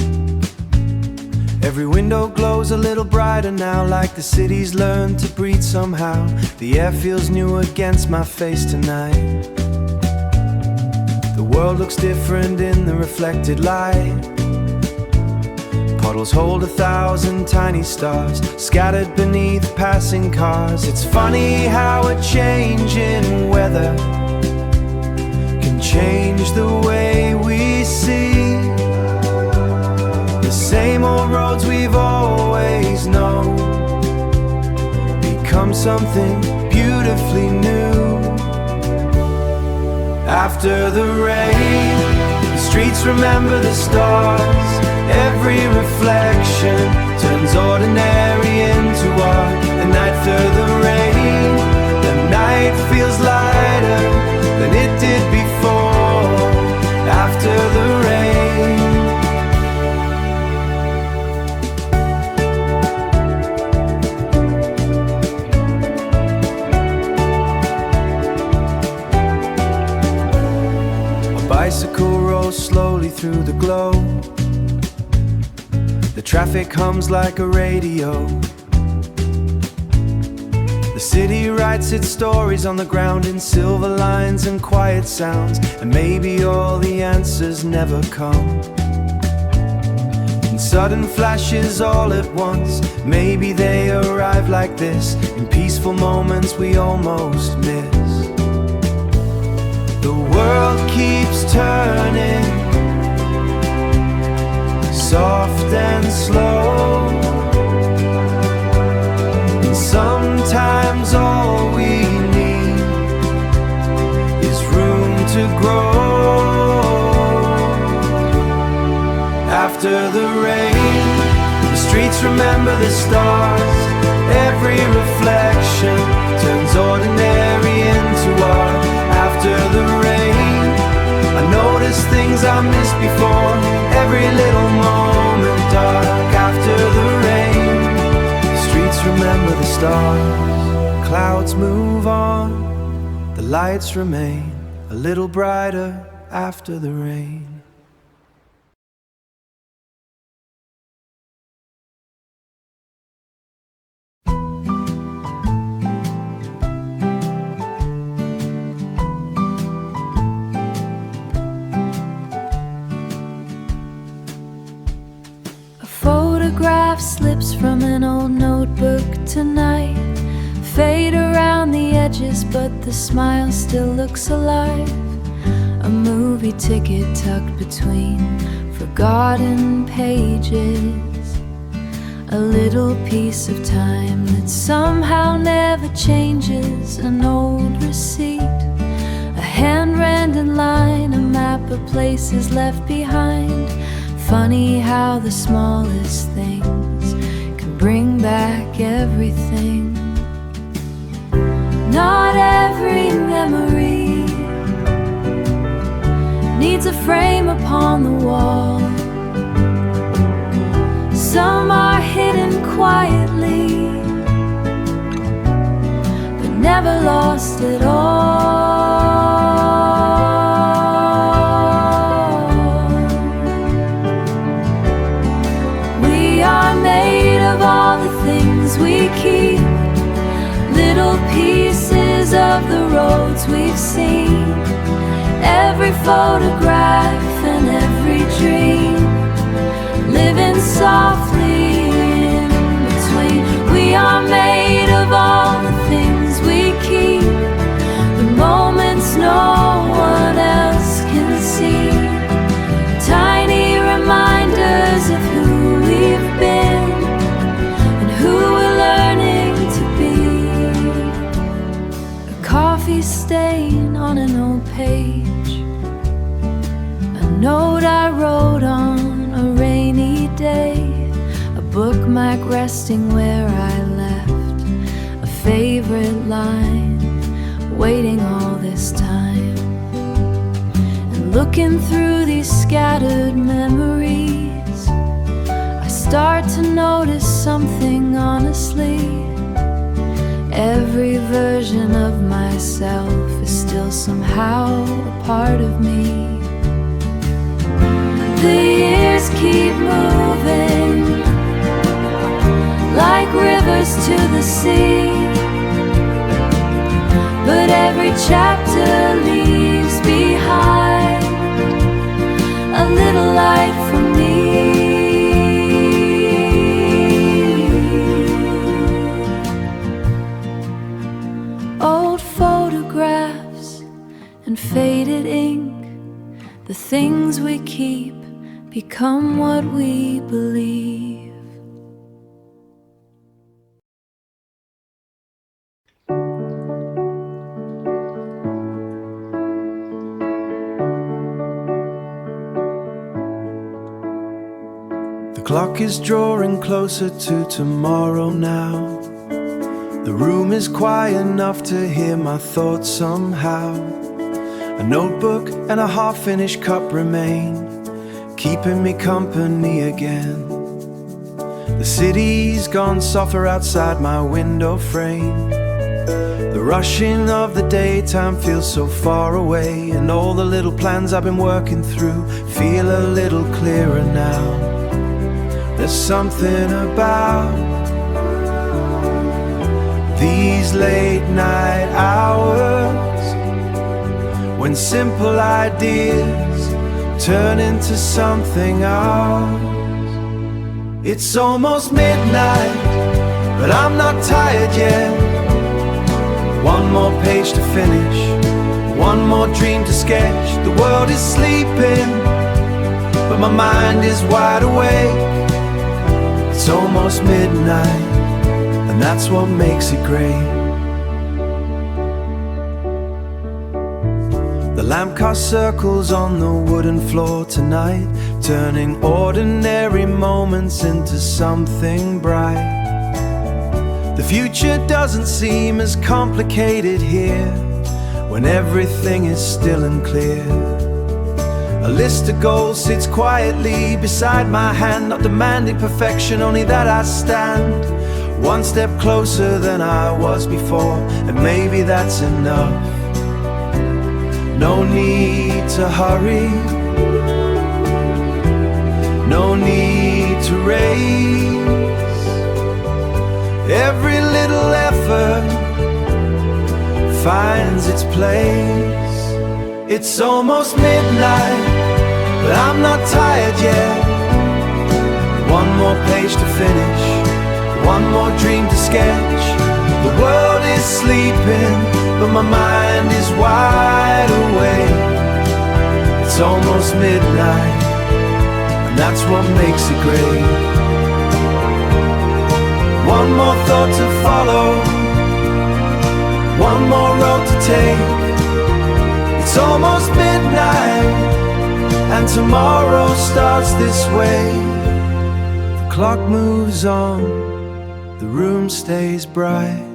Every window glows a little brighter now, like the city's learned to breathe somehow. The air feels new against my face tonight. The world looks different in the reflected light. Puddles hold 1,000 tiny stars scattered beneath passing cars. It's funny how a change in weather can change the way we see. The same old roads we've always known become something beautifully new. After the rain, the streets remember the stars. Every reflection turns ordinary into art. The night through the rain, the night feels lighter than it did before. After the rain, a bicycle rolls slowly through the glow. The traffic hums like a radio. The city writes its stories on the ground in silver lines and quiet sounds. And maybe all the answers never come in sudden flashes all at once. Maybe they arrive like this in peaceful moments we almost miss. The world keeps turning, soft and slow. And sometimes all we need is room to grow. After the rain, the streets remember the stars. Every reflection turns ordinary into art. After the rain, I notice things I missed before. Every little moment dark. After the rain, the streets remember the stars. Clouds move on, the lights remain a little brighter after the rain. Slips from an old notebook tonight. Fade around the edges, but the smile still looks alive. A movie ticket tucked between forgotten pages. A little piece of time that somehow never changes. An old receipt, a handwritten line, a map of places left behind. Funny how the smallest things can bring back everything. Not every memory needs a frame upon the wall. Some are hidden quietly, but never lost at all. We keep little pieces of the roads we've seen. Every photograph and every dream, living softly in between. We are made of all the things we keep, the moments no one else can see. Tiny reminders of who we've been, who we're learning to be. A coffee stain on an old page, a note I wrote on a rainy day, a bookmark resting where I left a favorite line, waiting all this time. And looking through these scattered memories, start to notice something honestly. Every version of myself is still somehow a part of me. The years keep moving like rivers to the sea, but every chapter leaves behind a little light for me. Old photographs and faded ink, the things we keep become what we believe. The clock is drawing closer to tomorrow now. The room is quiet enough to hear my thoughts somehow. A notebook and a half-finished cup remain, keeping me company again. The city's gone softer outside my window frame. The rushing of the daytime feels so far away, and all the little plans I've been working through feel a little clearer now. There's something about these late night hours when simple ideas turn into something ours. It's almost midnight, but I'm not tired yet. One more page to finish, One more dream to sketch. The world is sleeping, but my mind is wide awake. It's almost midnight, and that's what makes it great. The lamp cast circles on the wooden floor tonight, turning ordinary moments into something bright. The future doesn't seem as complicated here, when everything is still and clear. A list of goals sits quietly beside my hand, not demanding perfection, only that I stand one step closer than I was before, and maybe that's enough. No need to hurry, no need to race. Every little effort finds its place. It's almost midnight, but I'm not tired yet. One more page to finish, one more dream to sketch. The world is sleeping, but my mind is wide awake. It's almost midnight, and that's what makes it great. One more thought to follow, one more road to take. It's almost midnight, and tomorrow starts this way. The clock moves on, the room stays bright.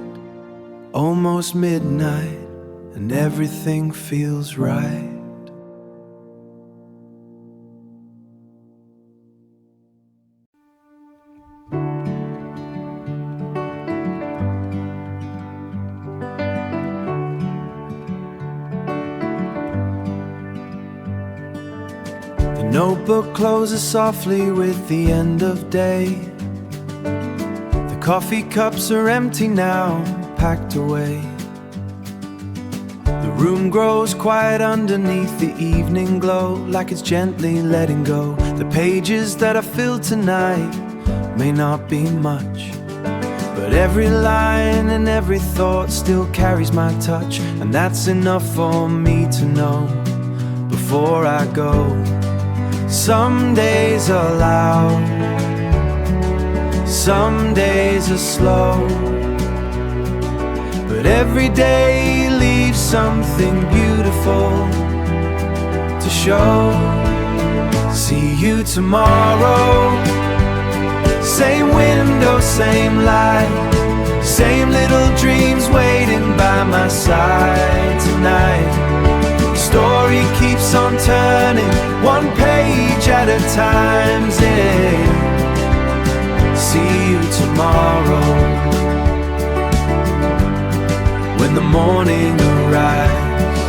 Almost midnight, and everything feels right. The notebook closes softly with the end of day. The coffee cups are empty now, packed away. The room grows quiet underneath the evening glow, like it's gently letting go. The pages that I filled tonight may not be much, but every line and every thought still carries my touch, and that's enough for me to know before I go. Some days are loud, some days are slow, but every day leaves something beautiful to show. See you tomorrow, same window, same light, same little dreams waiting by my side tonight. The story keeps on turning, one page at a time, yeah. See you tomorrow, when the morning arrives.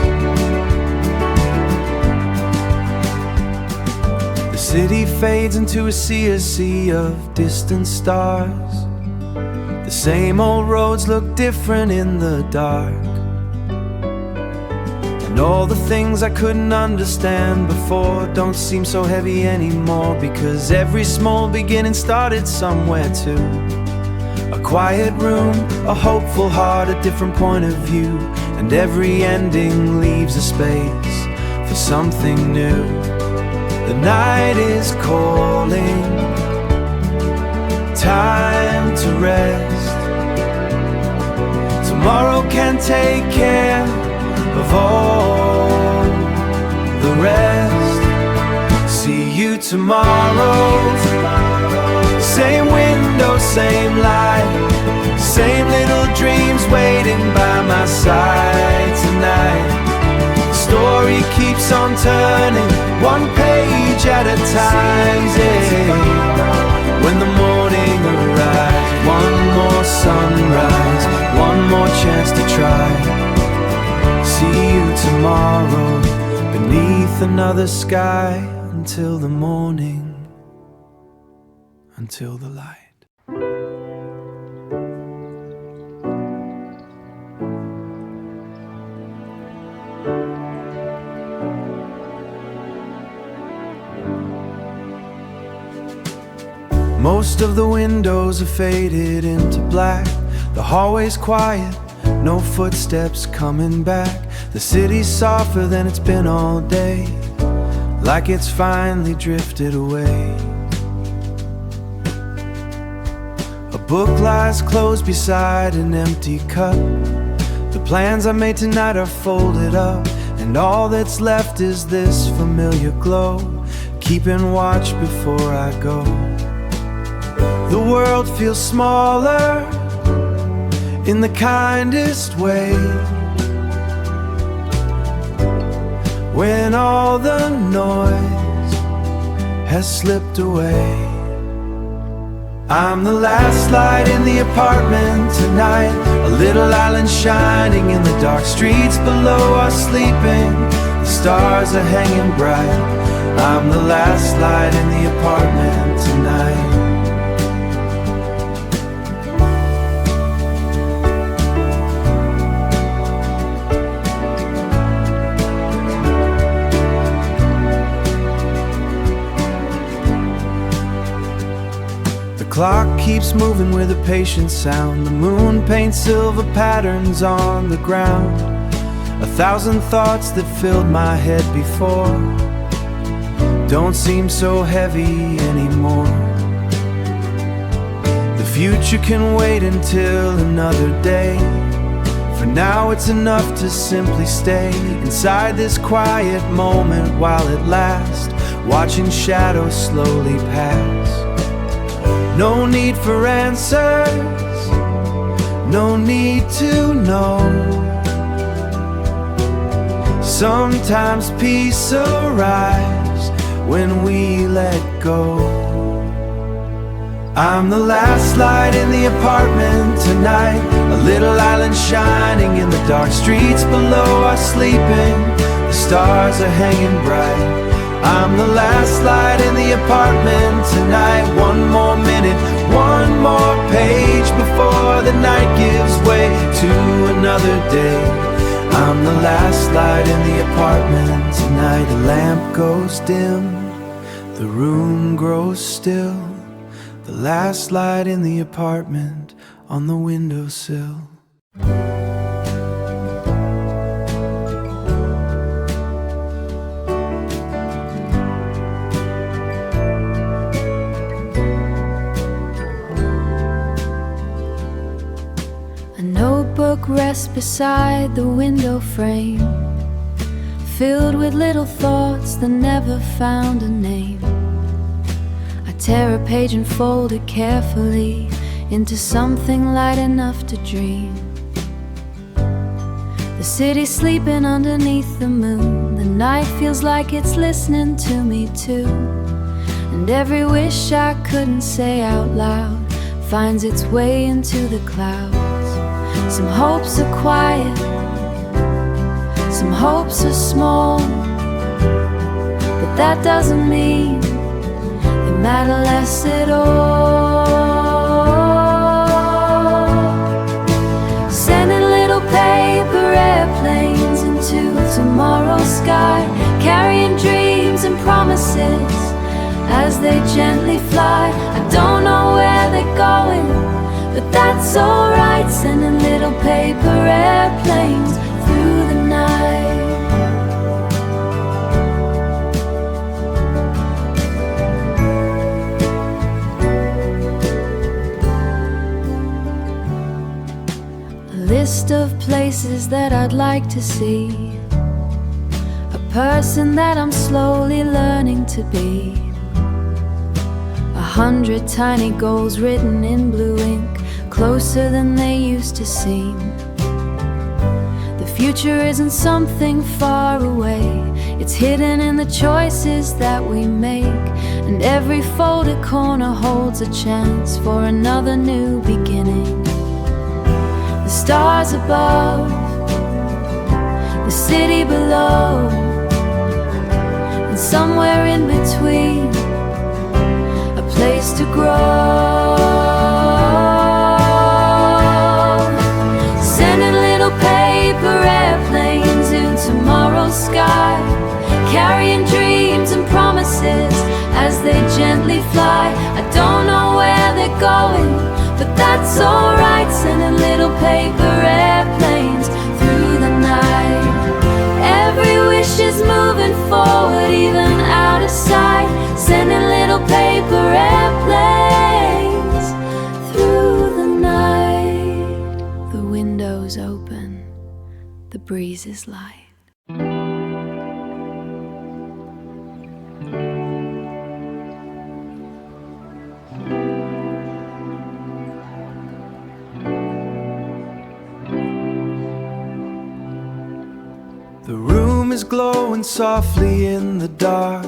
The city fades into a sea of distant stars. The same old roads look different in the dark, and all the things I couldn't understand before don't seem so heavy anymore, because every small beginning started somewhere too. A quiet room, a hopeful heart, a different point of view, and every ending leaves a space for something new. The night is calling, time to rest. Tomorrow can take care of all the rest. See you tomorrow, same window, same light, same little dreams waiting by my side tonight. The story keeps on turning, one page at a time, yeah. When the morning arrives, one more sunrise, one more chance to try. See you tomorrow, beneath another sky, until the morning, until the light. Most of the windows are faded into black. The hallway's quiet, no footsteps coming back. The city's softer than it's been all day, like it's finally drifted away. A book lies closed beside an empty cup. The plans I made tonight are folded up, and all that's left is this familiar glow, keeping watch before I go. The world feels smaller in the kindest way when all the noise has slipped away. I'm the last light in the apartment tonight, a little island shining in the dark. Streets below are sleeping, the stars are hanging bright. I'm the last light in the apartment tonight. The clock keeps moving with a patient sound. The moon paints silver patterns on the ground. 1,000 thoughts that filled my head before don't seem so heavy anymore. The future can wait until another day. For now it's enough to simply stay inside this quiet moment while it lasts, watching shadows slowly pass. No need for answers, no need to know. Sometimes peace arrives when we let go. I'm the last light in the apartment tonight, a little island shining in the dark. Streets below are sleeping, the stars are hanging bright. I'm the last light in the apartment tonight. One more minute, one more page before the night gives way to another day. I'm the last light in the apartment tonight. The lamp goes dim, the room grows still. The last light in the apartment on the windowsill. Rests beside the window frame, filled with little thoughts that never found a name. I tear a page and fold it carefully into something light enough to dream. The city's sleeping underneath the moon. The night feels like it's listening to me too, and every wish I couldn't say out loud finds its way into the clouds. Some hopes are quiet, some hopes are small, but that doesn't mean they matter less at all. Sending little paper airplanes into tomorrow's sky, carrying dreams and promises as they gently fly. I don't know where they're going, but that's alright, sending little paper airplanes through the night. A list of places that I'd like to see, a person that I'm slowly learning to be, 100 tiny goals written in blue ink, closer than they used to seem. The future isn't something far away, it's hidden in the choices that we make, and every folded corner holds a chance for another new beginning. The stars above, the city below, and somewhere in between, a place to grow. Airplanes in tomorrow's sky, carrying dreams and promises as they gently fly. I don't know where they're going, but that's alright. sending little paper airplanes through the night. Every wish is moving forward, even out of sight, sending little paper airplanes through the night. The windows open, the breeze is light. The room is glowing softly in the dark.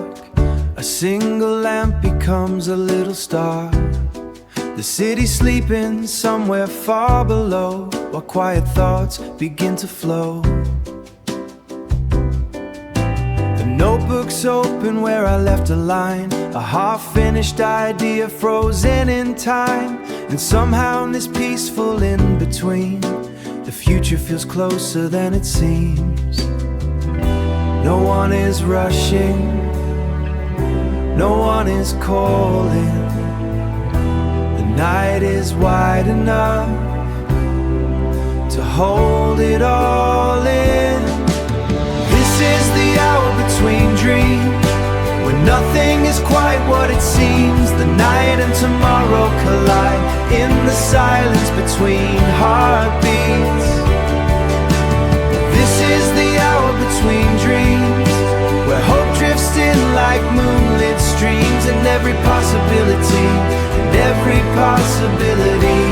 A single lamp becomes a little star. The city's sleeping somewhere far below, while quiet thoughts begin to flow. The notebook's open where I left a line, a half-finished idea frozen in time. And somehow in this peaceful in-between, the future feels closer than it seems. No one is rushing, no one is calling. The night is wide enough to hold it all in. This is the hour between dreams, when nothing is quite what it seems. The night and tomorrow collide in the silence between heartbeats. This is the hour between dreams, where hope drifts in like moonlit streams. And every possibility, and every possibility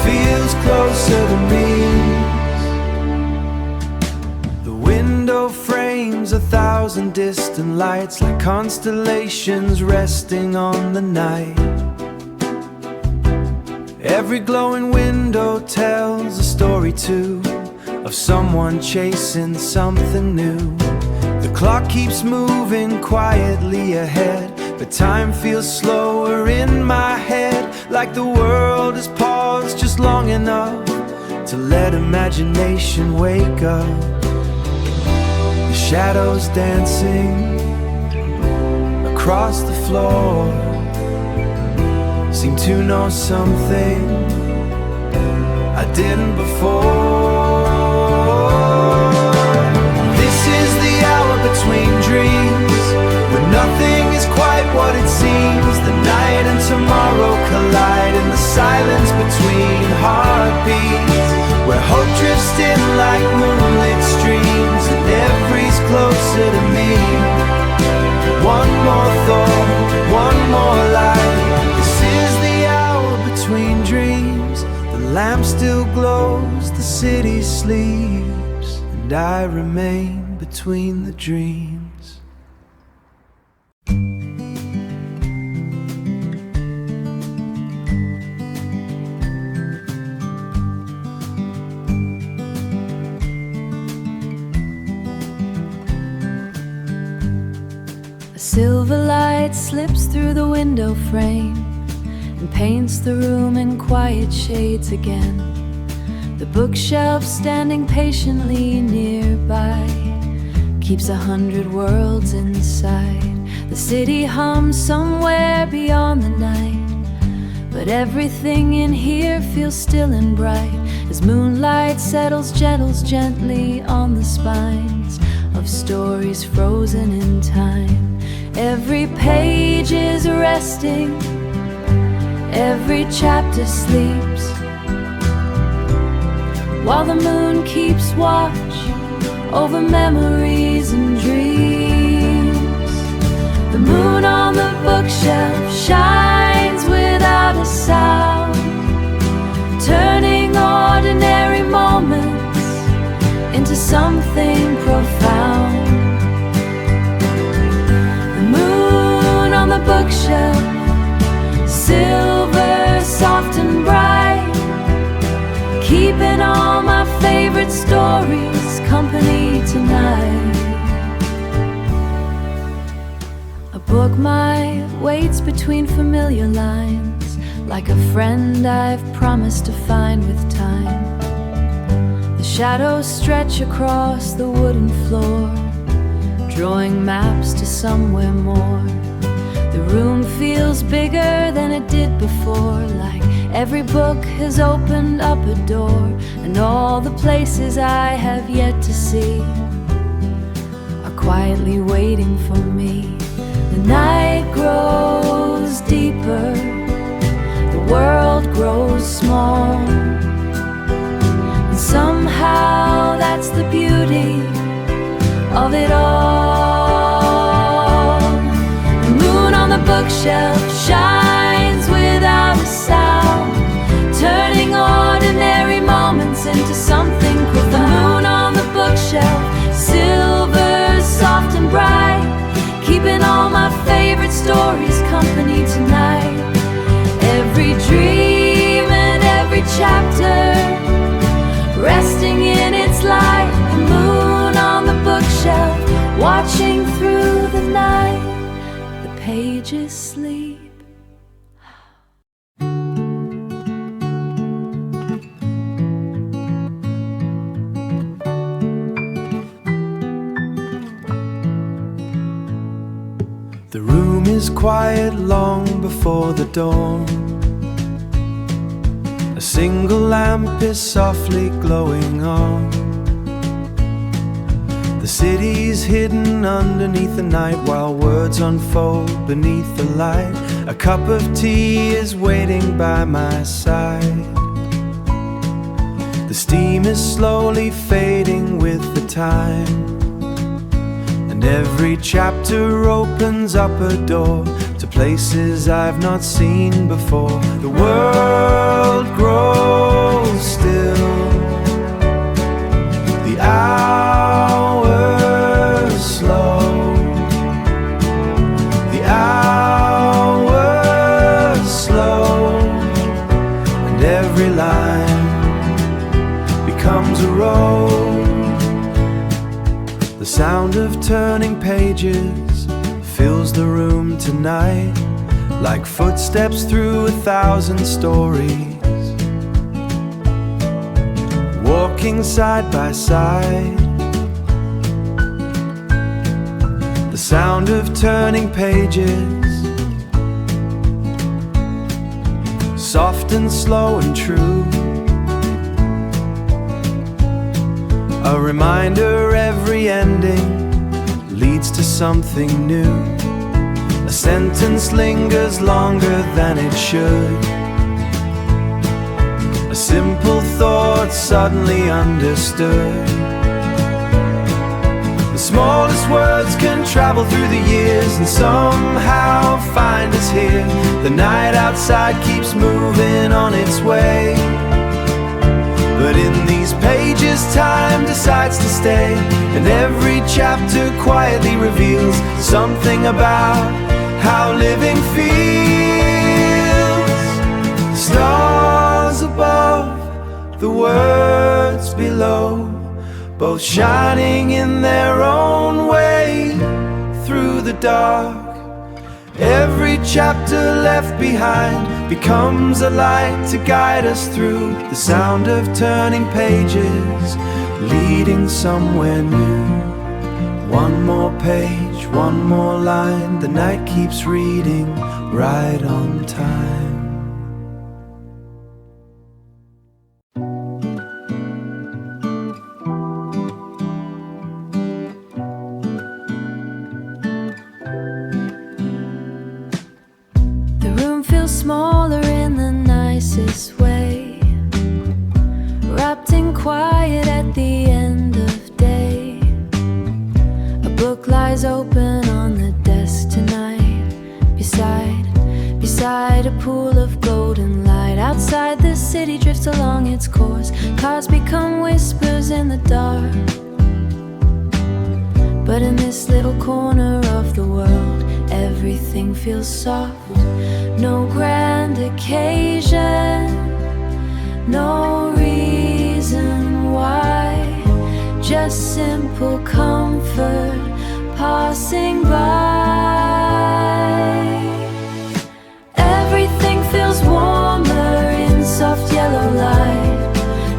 feels closer to me. The window frames 1,000 distant lights, like constellations resting on the night. Every glowing window tells a story too, of someone chasing something new. The clock keeps moving quietly ahead, but time feels slower in my head, like the world has paused just long enough to let imagination wake up. The shadows dancing across the floor seem to know something I didn't before. This is the hour between dreams, when nothing is quite what it seems. The night and tomorrow collide in the silence between heartbeats, where hope drifts in like moonlit streams, and every's closer to me. One more thought, one more light. This is the hour between dreams. The lamp still glows, the city sleeps, and I remain between the dreams. A silver light slips through the window frame and paints the room in quiet shades again. The bookshelf standing patiently nearby keeps 100 worlds inside. The city hums somewhere beyond the night, but everything in here feels still and bright as moonlight settles gently on the spines of stories frozen in time. Every page is resting, every chapter sleeps, while the moon keeps watch over memories and dreams. The moon on the bookshelf shines without a sound, turning ordinary moments into something profound. The moon on the bookshelf, silver, soft and bright, keeping all my favorite stories company tonight. A bookmark waits between familiar lines, like a friend I've promised to find with time. The shadows stretch across the wooden floor, drawing maps to somewhere more. The room feels bigger than it did before, like every book has opened up a door, and all the places I have yet to see are quietly waiting for me. The night grows deeper, the world grows small, and somehow that's the beauty of it all. The moon on the bookshelf shines without a sound, turning ordinary moments into something profound. The moon on the bookshelf, silver, soft and bright, keeping all my favorite stories company tonight. Every dream and every chapter resting in its light. The moon on the bookshelf, watching through the night. The pages sleep. The room is quiet long before the dawn. A single lamp is softly glowing on. The city's hidden underneath the night while words unfold beneath the light. A cup of tea is waiting by my side. The steam is slowly fading with the time, and every chapter opens up a door to places I've not seen before. The world grows still, the hours slow, the hours slow, and every line becomes a road. The sound of turning pages fills the room tonight, like footsteps through 1,000 stories, walking side by side. The sound of turning pages, soft and slow and true, a reminder every ending leads to something new. A sentence lingers longer than it should, a simple thought suddenly understood. The smallest words can travel through the years and somehow find us here. The night outside keeps moving on its way, but in these pages time decides to stay, and every chapter quietly reveals something about how living feels. The stars above, the words below, both shining in their own way through the dark. Every chapter left behind becomes a light to guide us through. The sound of turning pages, leading somewhere new. One more page, one more line, the night keeps reading right on time. Smaller in the nicest way, wrapped in quiet at the end of day. A book lies open on the desk tonight, beside a pool of golden light. Outside the city drifts along its course, cars become whispers in the dark. But in this little corner of the world, everything feels soft. No grand occasion, no reason why, just simple comfort passing by. Everything feels warmer in soft yellow light.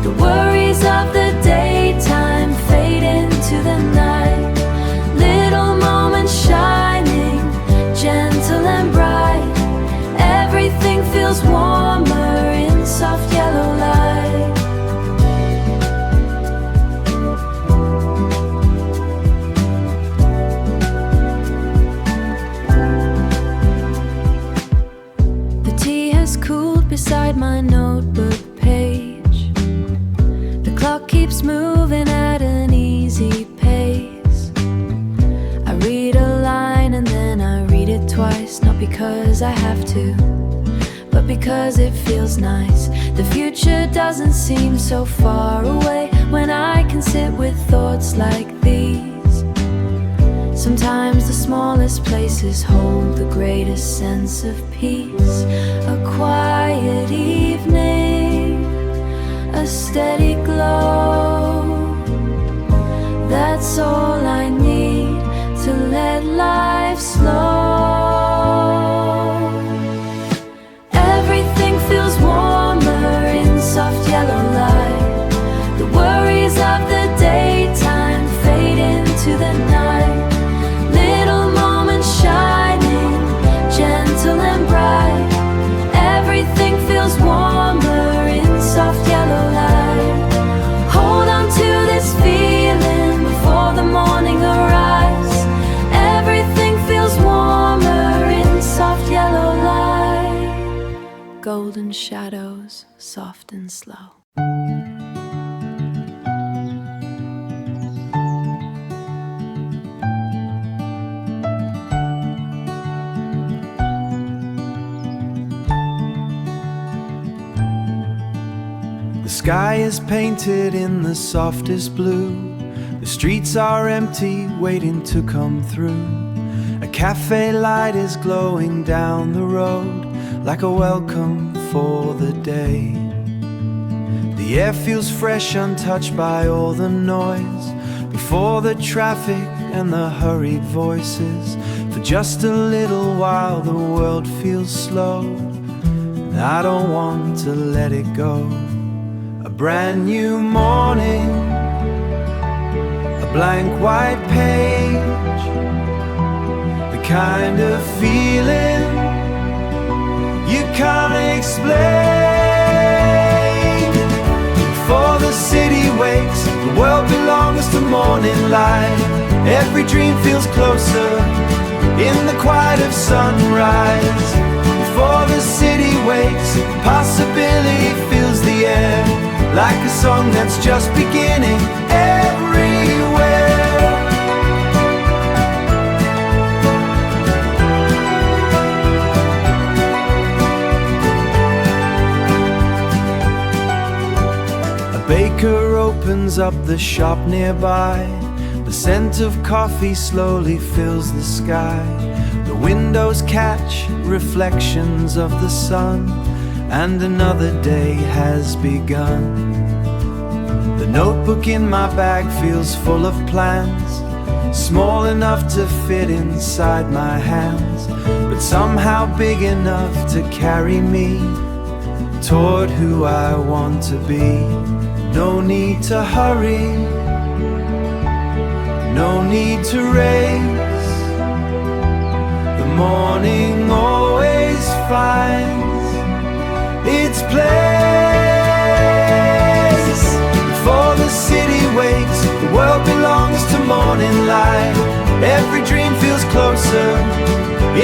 The worries of the daytime fade into the night. Little moments shining, gentle and I have to, but because it feels nice. The future doesn't seem so far away when I can sit with thoughts like these. Sometimes the smallest places hold the greatest sense of peace. A quiet evening, a steady glow, that's all I need to let life slow. Everything feels warmer in soft yellow light. The worries of the daytime fade into the night. Little moments shining, gentle and bright. Everything feels warmer in soft yellow light. Hold on to this feeling before the morning arrives. Everything feels warmer in soft yellow light. Golden shadows, soft and slow. The sky is painted in the softest blue. The streets are empty, waiting to come through. A cafe light is glowing down the road, like a welcome for the day. The air feels fresh, untouched by all the noise, before the traffic and the hurried voices. For just a little while the world feels slow, and I don't want to let it go. A brand new morning, a blank white page, the kind of feeling you can't explain. Before the city wakes, the world belongs to morning light. Every dream feels closer in the quiet of sunrise. Before the city wakes, possibility fills the air, like a song that's just beginning everywhere. A baker opens up the shop nearby. The scent of coffee slowly fills the sky. The windows catch reflections of the sun, and another day has begun. The notebook in my bag feels full of plans, small enough to fit inside my hands, but somehow big enough to carry me toward who I want to be. No need to hurry, no need to race. The morning always finds its place. Before the city wakes, the world belongs to morning light. Every dream feels closer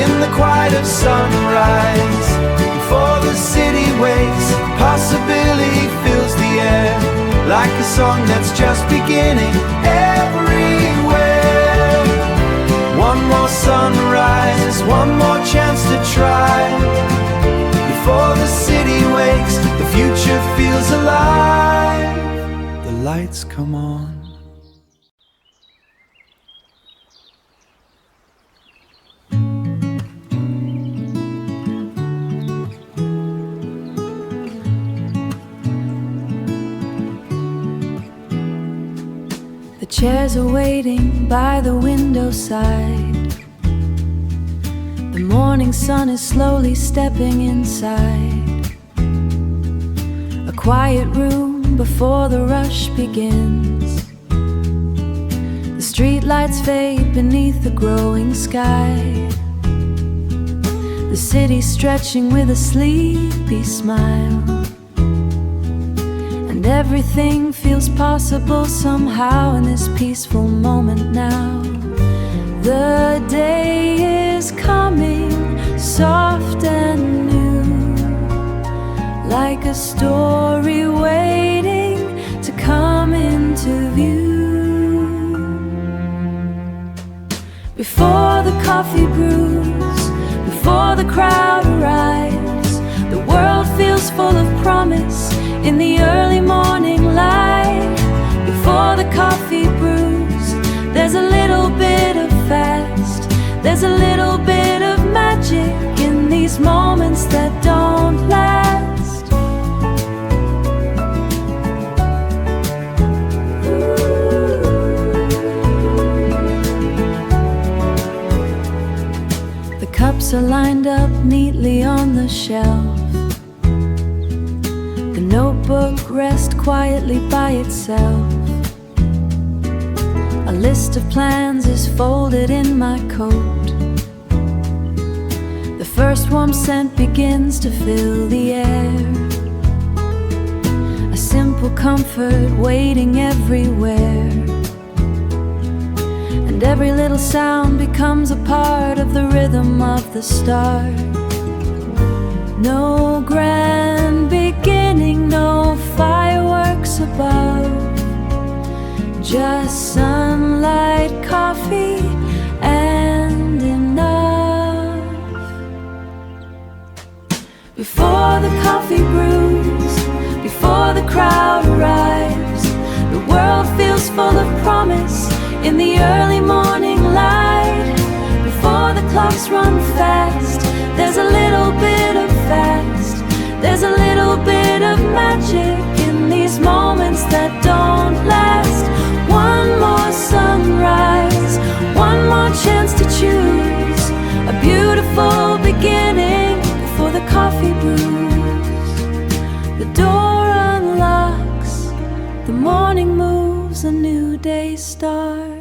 in the quiet of sunrise. Before the city wakes, possibility fills the air, like a song that's just beginning everywhere. One more sunrise, one more chance to try. Before the city wakes, the future feels alive. The lights come on. The chairs are waiting by the window side. The morning sun is slowly stepping inside. A quiet room before the rush begins. The streetlights fade beneath the growing sky. The city stretching with a sleepy smile. And everything feels possible somehow in this peaceful moment now. The day is coming, soft and new, like a story waiting to come into view. Before the coffee brews, before before the crowd arrives. The world feels full of promise in the early morning light. Before the coffee brews, there's a little bit of fast. There's a little bit of magic in these moments that don't last. The cups are lined up neatly on the shelf. The notebook rests quietly by itself. A list of plans is folded in my coat. The first warm scent begins to fill the air. A simple comfort waiting everywhere. And every little sound becomes a part of the rhythm of the start. No grand beginning, no fireworks above. Just sunlight, coffee, and enough. Before the coffee brews, before the crowd arrives, the world feels full of promise in the early morning light. Before the clocks run fast, there's a little bit of fast. There's a little bit of magic in these moments that don't last. One more sunrise, one more chance to choose a beautiful beginning before the coffee brews. The door unlocks, the morning moves, a new day starts.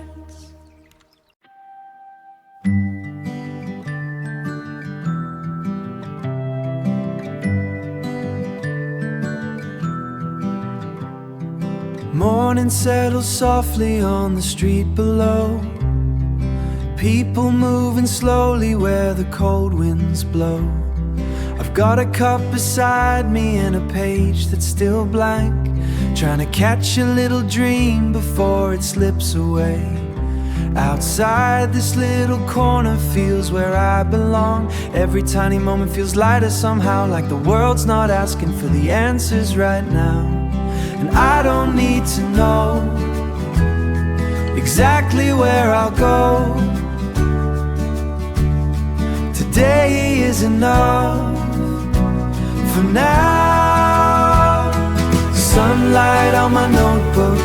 Morning settles softly on the street below. People moving slowly where the cold winds blow. I've got a cup beside me and a page that's still blank, trying to catch a little dream before it slips away. Outside this little corner feels where I belong. Every tiny moment feels lighter somehow, like the world's not asking for the answers right now. And I don't need to know exactly where I'll go. Today is enough for now. Sunlight on my notebook,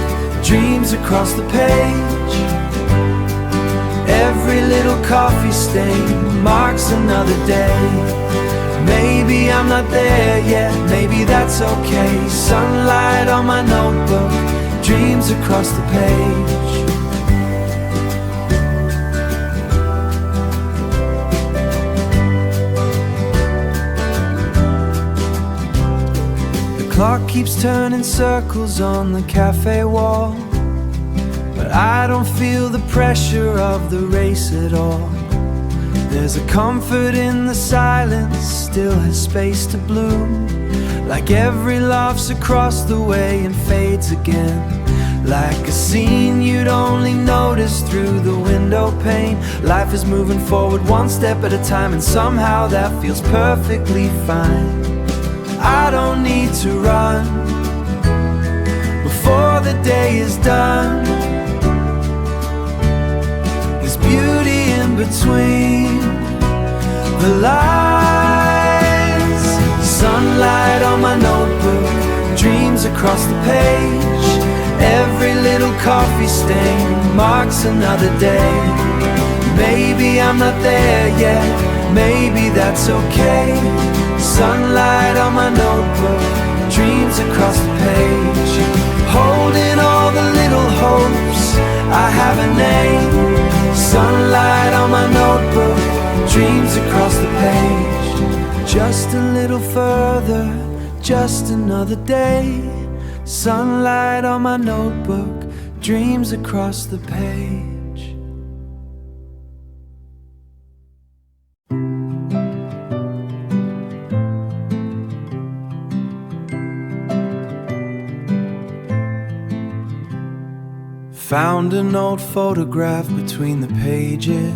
dreams across the page. Every little coffee stain marks another day. Maybe I'm not there yet, maybe that's okay. Sunlight on my notebook, dreams across the page. The clock keeps turning circles on the cafe wall, but I don't feel the pressure of the race at all. There's a comfort in the silence, still has space to bloom. Like every laugh's across the way and fades again. Like a scene you'd only notice through the window pane. Life is moving forward one step at a time, and somehow that feels perfectly fine. I don't need to run before the day is done. There's beauty in between the lines. Sunlight on my notebook, dreams across the page. Every little coffee stain marks another day. Maybe I'm not there yet, maybe that's okay. Sunlight on my notebook, dreams across the page. Holding all the little hopes, I have a name. Sunlight on my notebook, dreams across the page. Just a little further, just another day. Sunlight on my notebook, dreams across the page. Found an old photograph between the pages.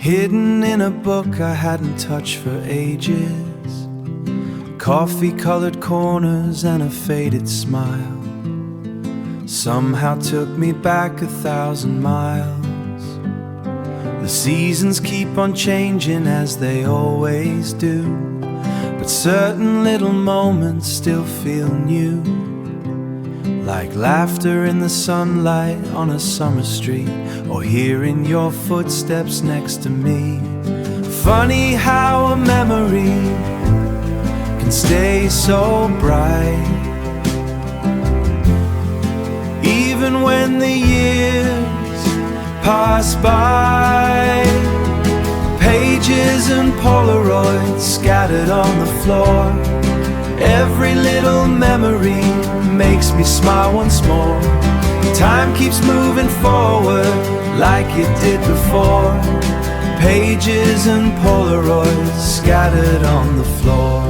hidden in a book I hadn't touched for ages. Coffee-colored corners and a faded smile somehow took me back 1,000 miles. The seasons keep on changing as they always do, but certain little moments still feel new, like laughter in the sunlight on a summer street, or hearing your footsteps next to me. Funny how a memory can stay so bright, even when the years pass by. Pages and Polaroids scattered on the floor. Every little memory makes me smile once more. Time keeps moving forward like it did before. Pages and Polaroids scattered on the floor.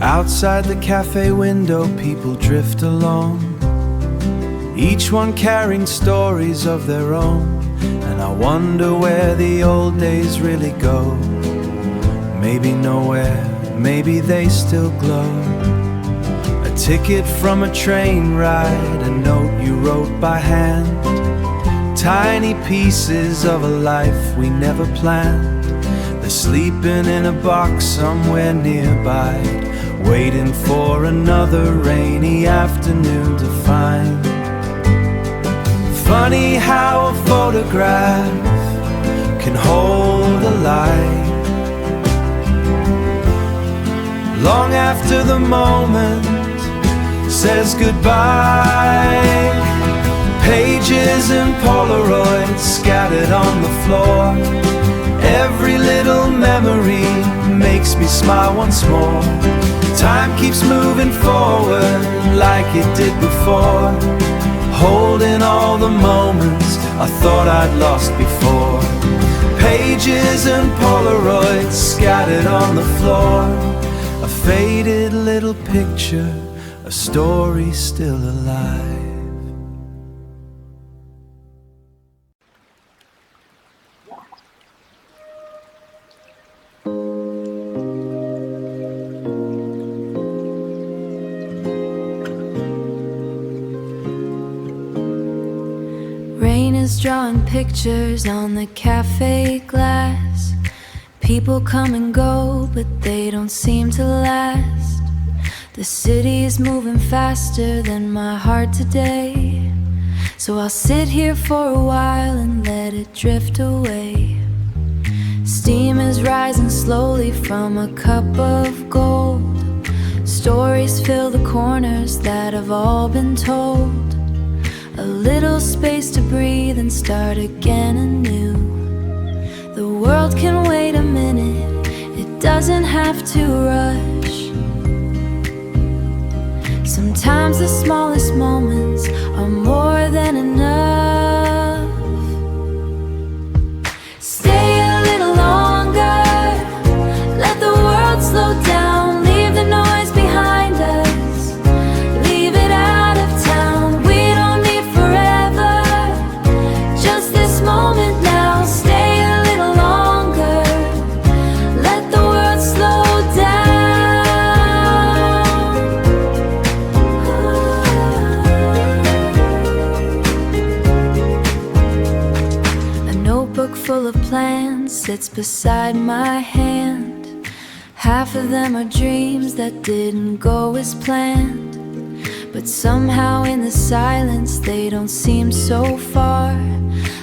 Outside the cafe window, people drift along, each one carrying stories of their own. And I wonder where the old days really go. Maybe nowhere, maybe they still glow. A ticket from a train ride, a note you wrote by hand, tiny pieces of a life we never planned. They're sleeping in a box somewhere nearby, waiting for another rainy afternoon to find. Funny how a photograph can hold a light long after the moment says goodbye. Pages and Polaroids scattered on the floor. Every little memory makes me smile once more. Time keeps moving forward like it did before, holding all the moments I thought I'd lost before. Pages and Polaroids scattered on the floor. A faded little picture, a story still alive. Drawing pictures on the cafe glass. People come and go, but they don't seem to last. The city is moving faster than my heart today, so I'll sit here for a while and let it drift away. Steam is rising slowly from a cup of gold. Stories fill the corners that have all been told. A little space to breathe and start again anew. The world can wait a minute, it doesn't have to rush. Sometimes the smallest moments are more than enough. Stay a little longer, let the world slow down, leave the noise behind us, leave it out of town. We don't need forever, just this moment now. Stay a little longer, let the world slow down. A notebook full of plans sits beside my hand. Half of them are dreams that didn't go as planned, but somehow in the silence they don't seem so far,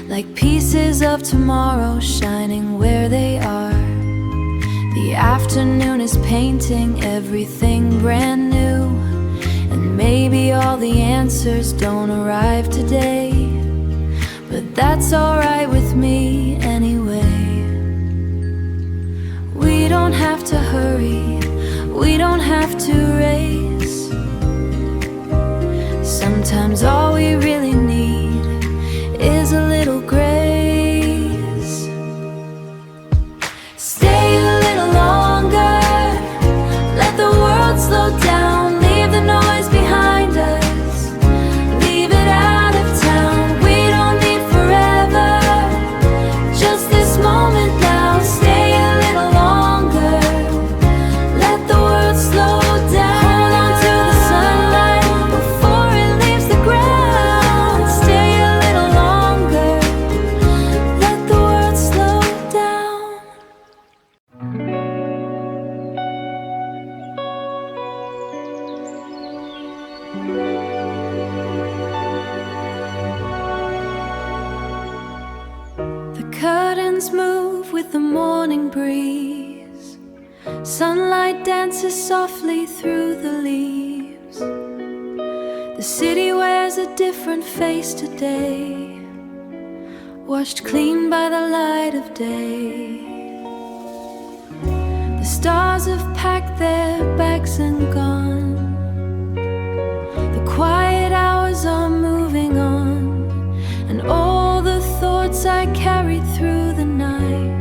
like pieces of tomorrow shining where they are. The afternoon is painting everything brand new, and maybe all the answers don't arrive today, but that's alright with me anyway. We don't have to hurry, we don't have to race. Sometimes all we really need is a little grace. Stay a little longer, let the world slow down, leave the noise behind us, leave it out of town. The curtains move with the morning breeze. Sunlight dances softly through the leaves. The city wears a different face today, washed clean by the light of day. The stars have packed their bags and gone. The quiet hours are moving on, and all the thoughts I carried through the night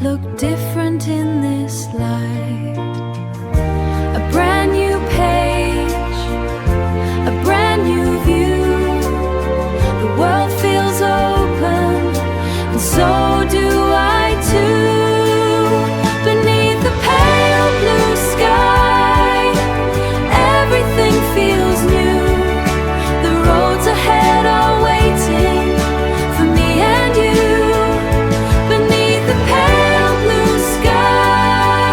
look different in this light. A brand new page, a brand new view. The world feels open, and so do I too. Beneath the pale blue sky, everything feels new. The roads ahead are waiting for me and you. Beneath the pale blue sky,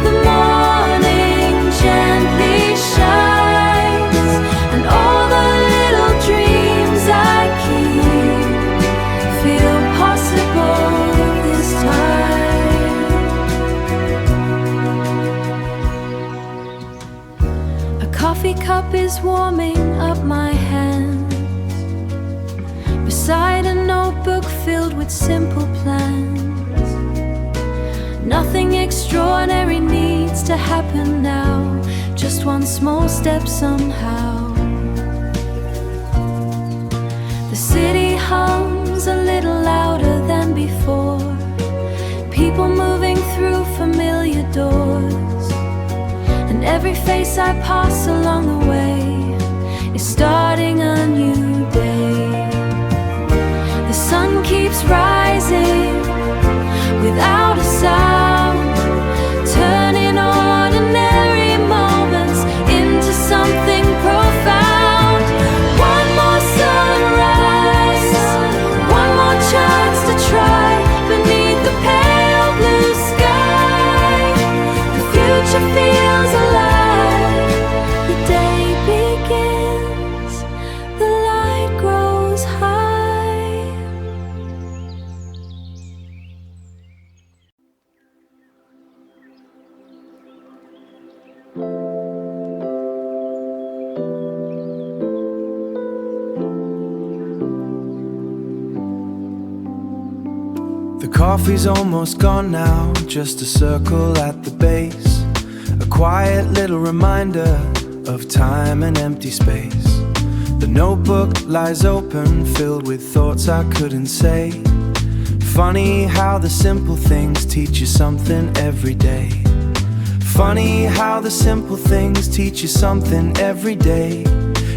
the morning gently shines, and all the little dreams I keep feel possible this time. A coffee cup is warming up my hands, beside a notebook filled with simple plans. Nothing extraordinary needs to happen now, just one small step somehow. The city hums a little louder than before, people moving through familiar doors, and every face I pass along the way is starting a new day. The sun keeps rising without a sound, turning ordinary moments into something profound. One more sunrise, one more chance to try. Beneath the pale blue sky, the future feels alive. The day begins, the light grows high. The coffee's almost gone now, just a circle at the base. A quiet little reminder of time and empty space. The notebook lies open, filled with thoughts I couldn't say. Funny how the simple things teach you something every day. Funny how the simple things teach you something every day.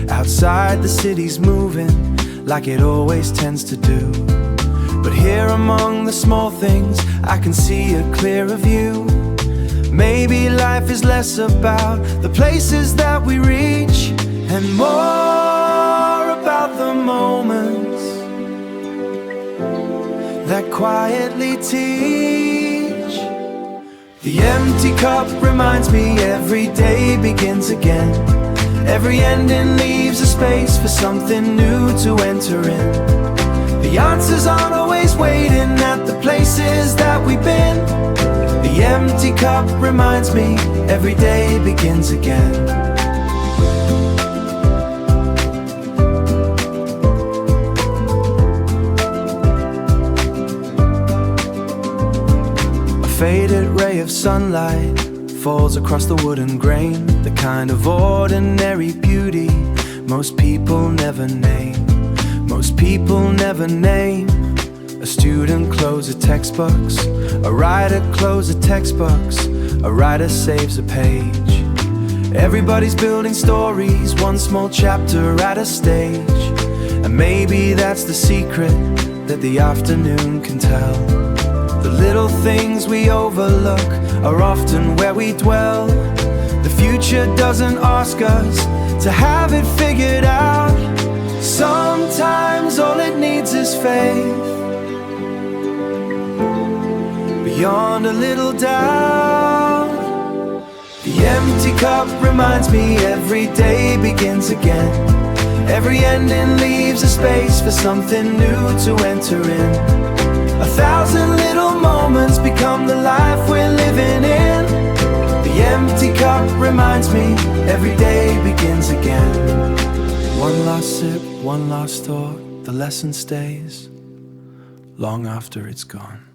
Outside the city's moving like it always tends to do, but here among the small things I can see a clearer view. Maybe life is less about the places that we reach and more about the moments that quietly teach. The empty cup reminds me every day begins again. Every ending leaves a space for something new to enter in. The answers aren't always waiting at the places that we've been. The empty cup reminds me every day begins again. A faded ray of sunlight falls across the wooden grain, the kind of ordinary beauty most people never name. Most people never name. A student closes textbooks, a writer closes textbooks, a writer saves a page. Everybody's building stories, one small chapter at a stage. And maybe that's the secret that the afternoon can tell. The little things we overlook are often where we dwell. The future doesn't ask us to have it figured out. Sometimes all it needs is faith, beyond a little doubt. The empty cup reminds me every day begins again. Every ending leaves a space for something new to enter in. 1,000 little moments become the life we're living in. The empty cup reminds me every day begins again. One last sip, one last thought, the lesson stays long after it's gone.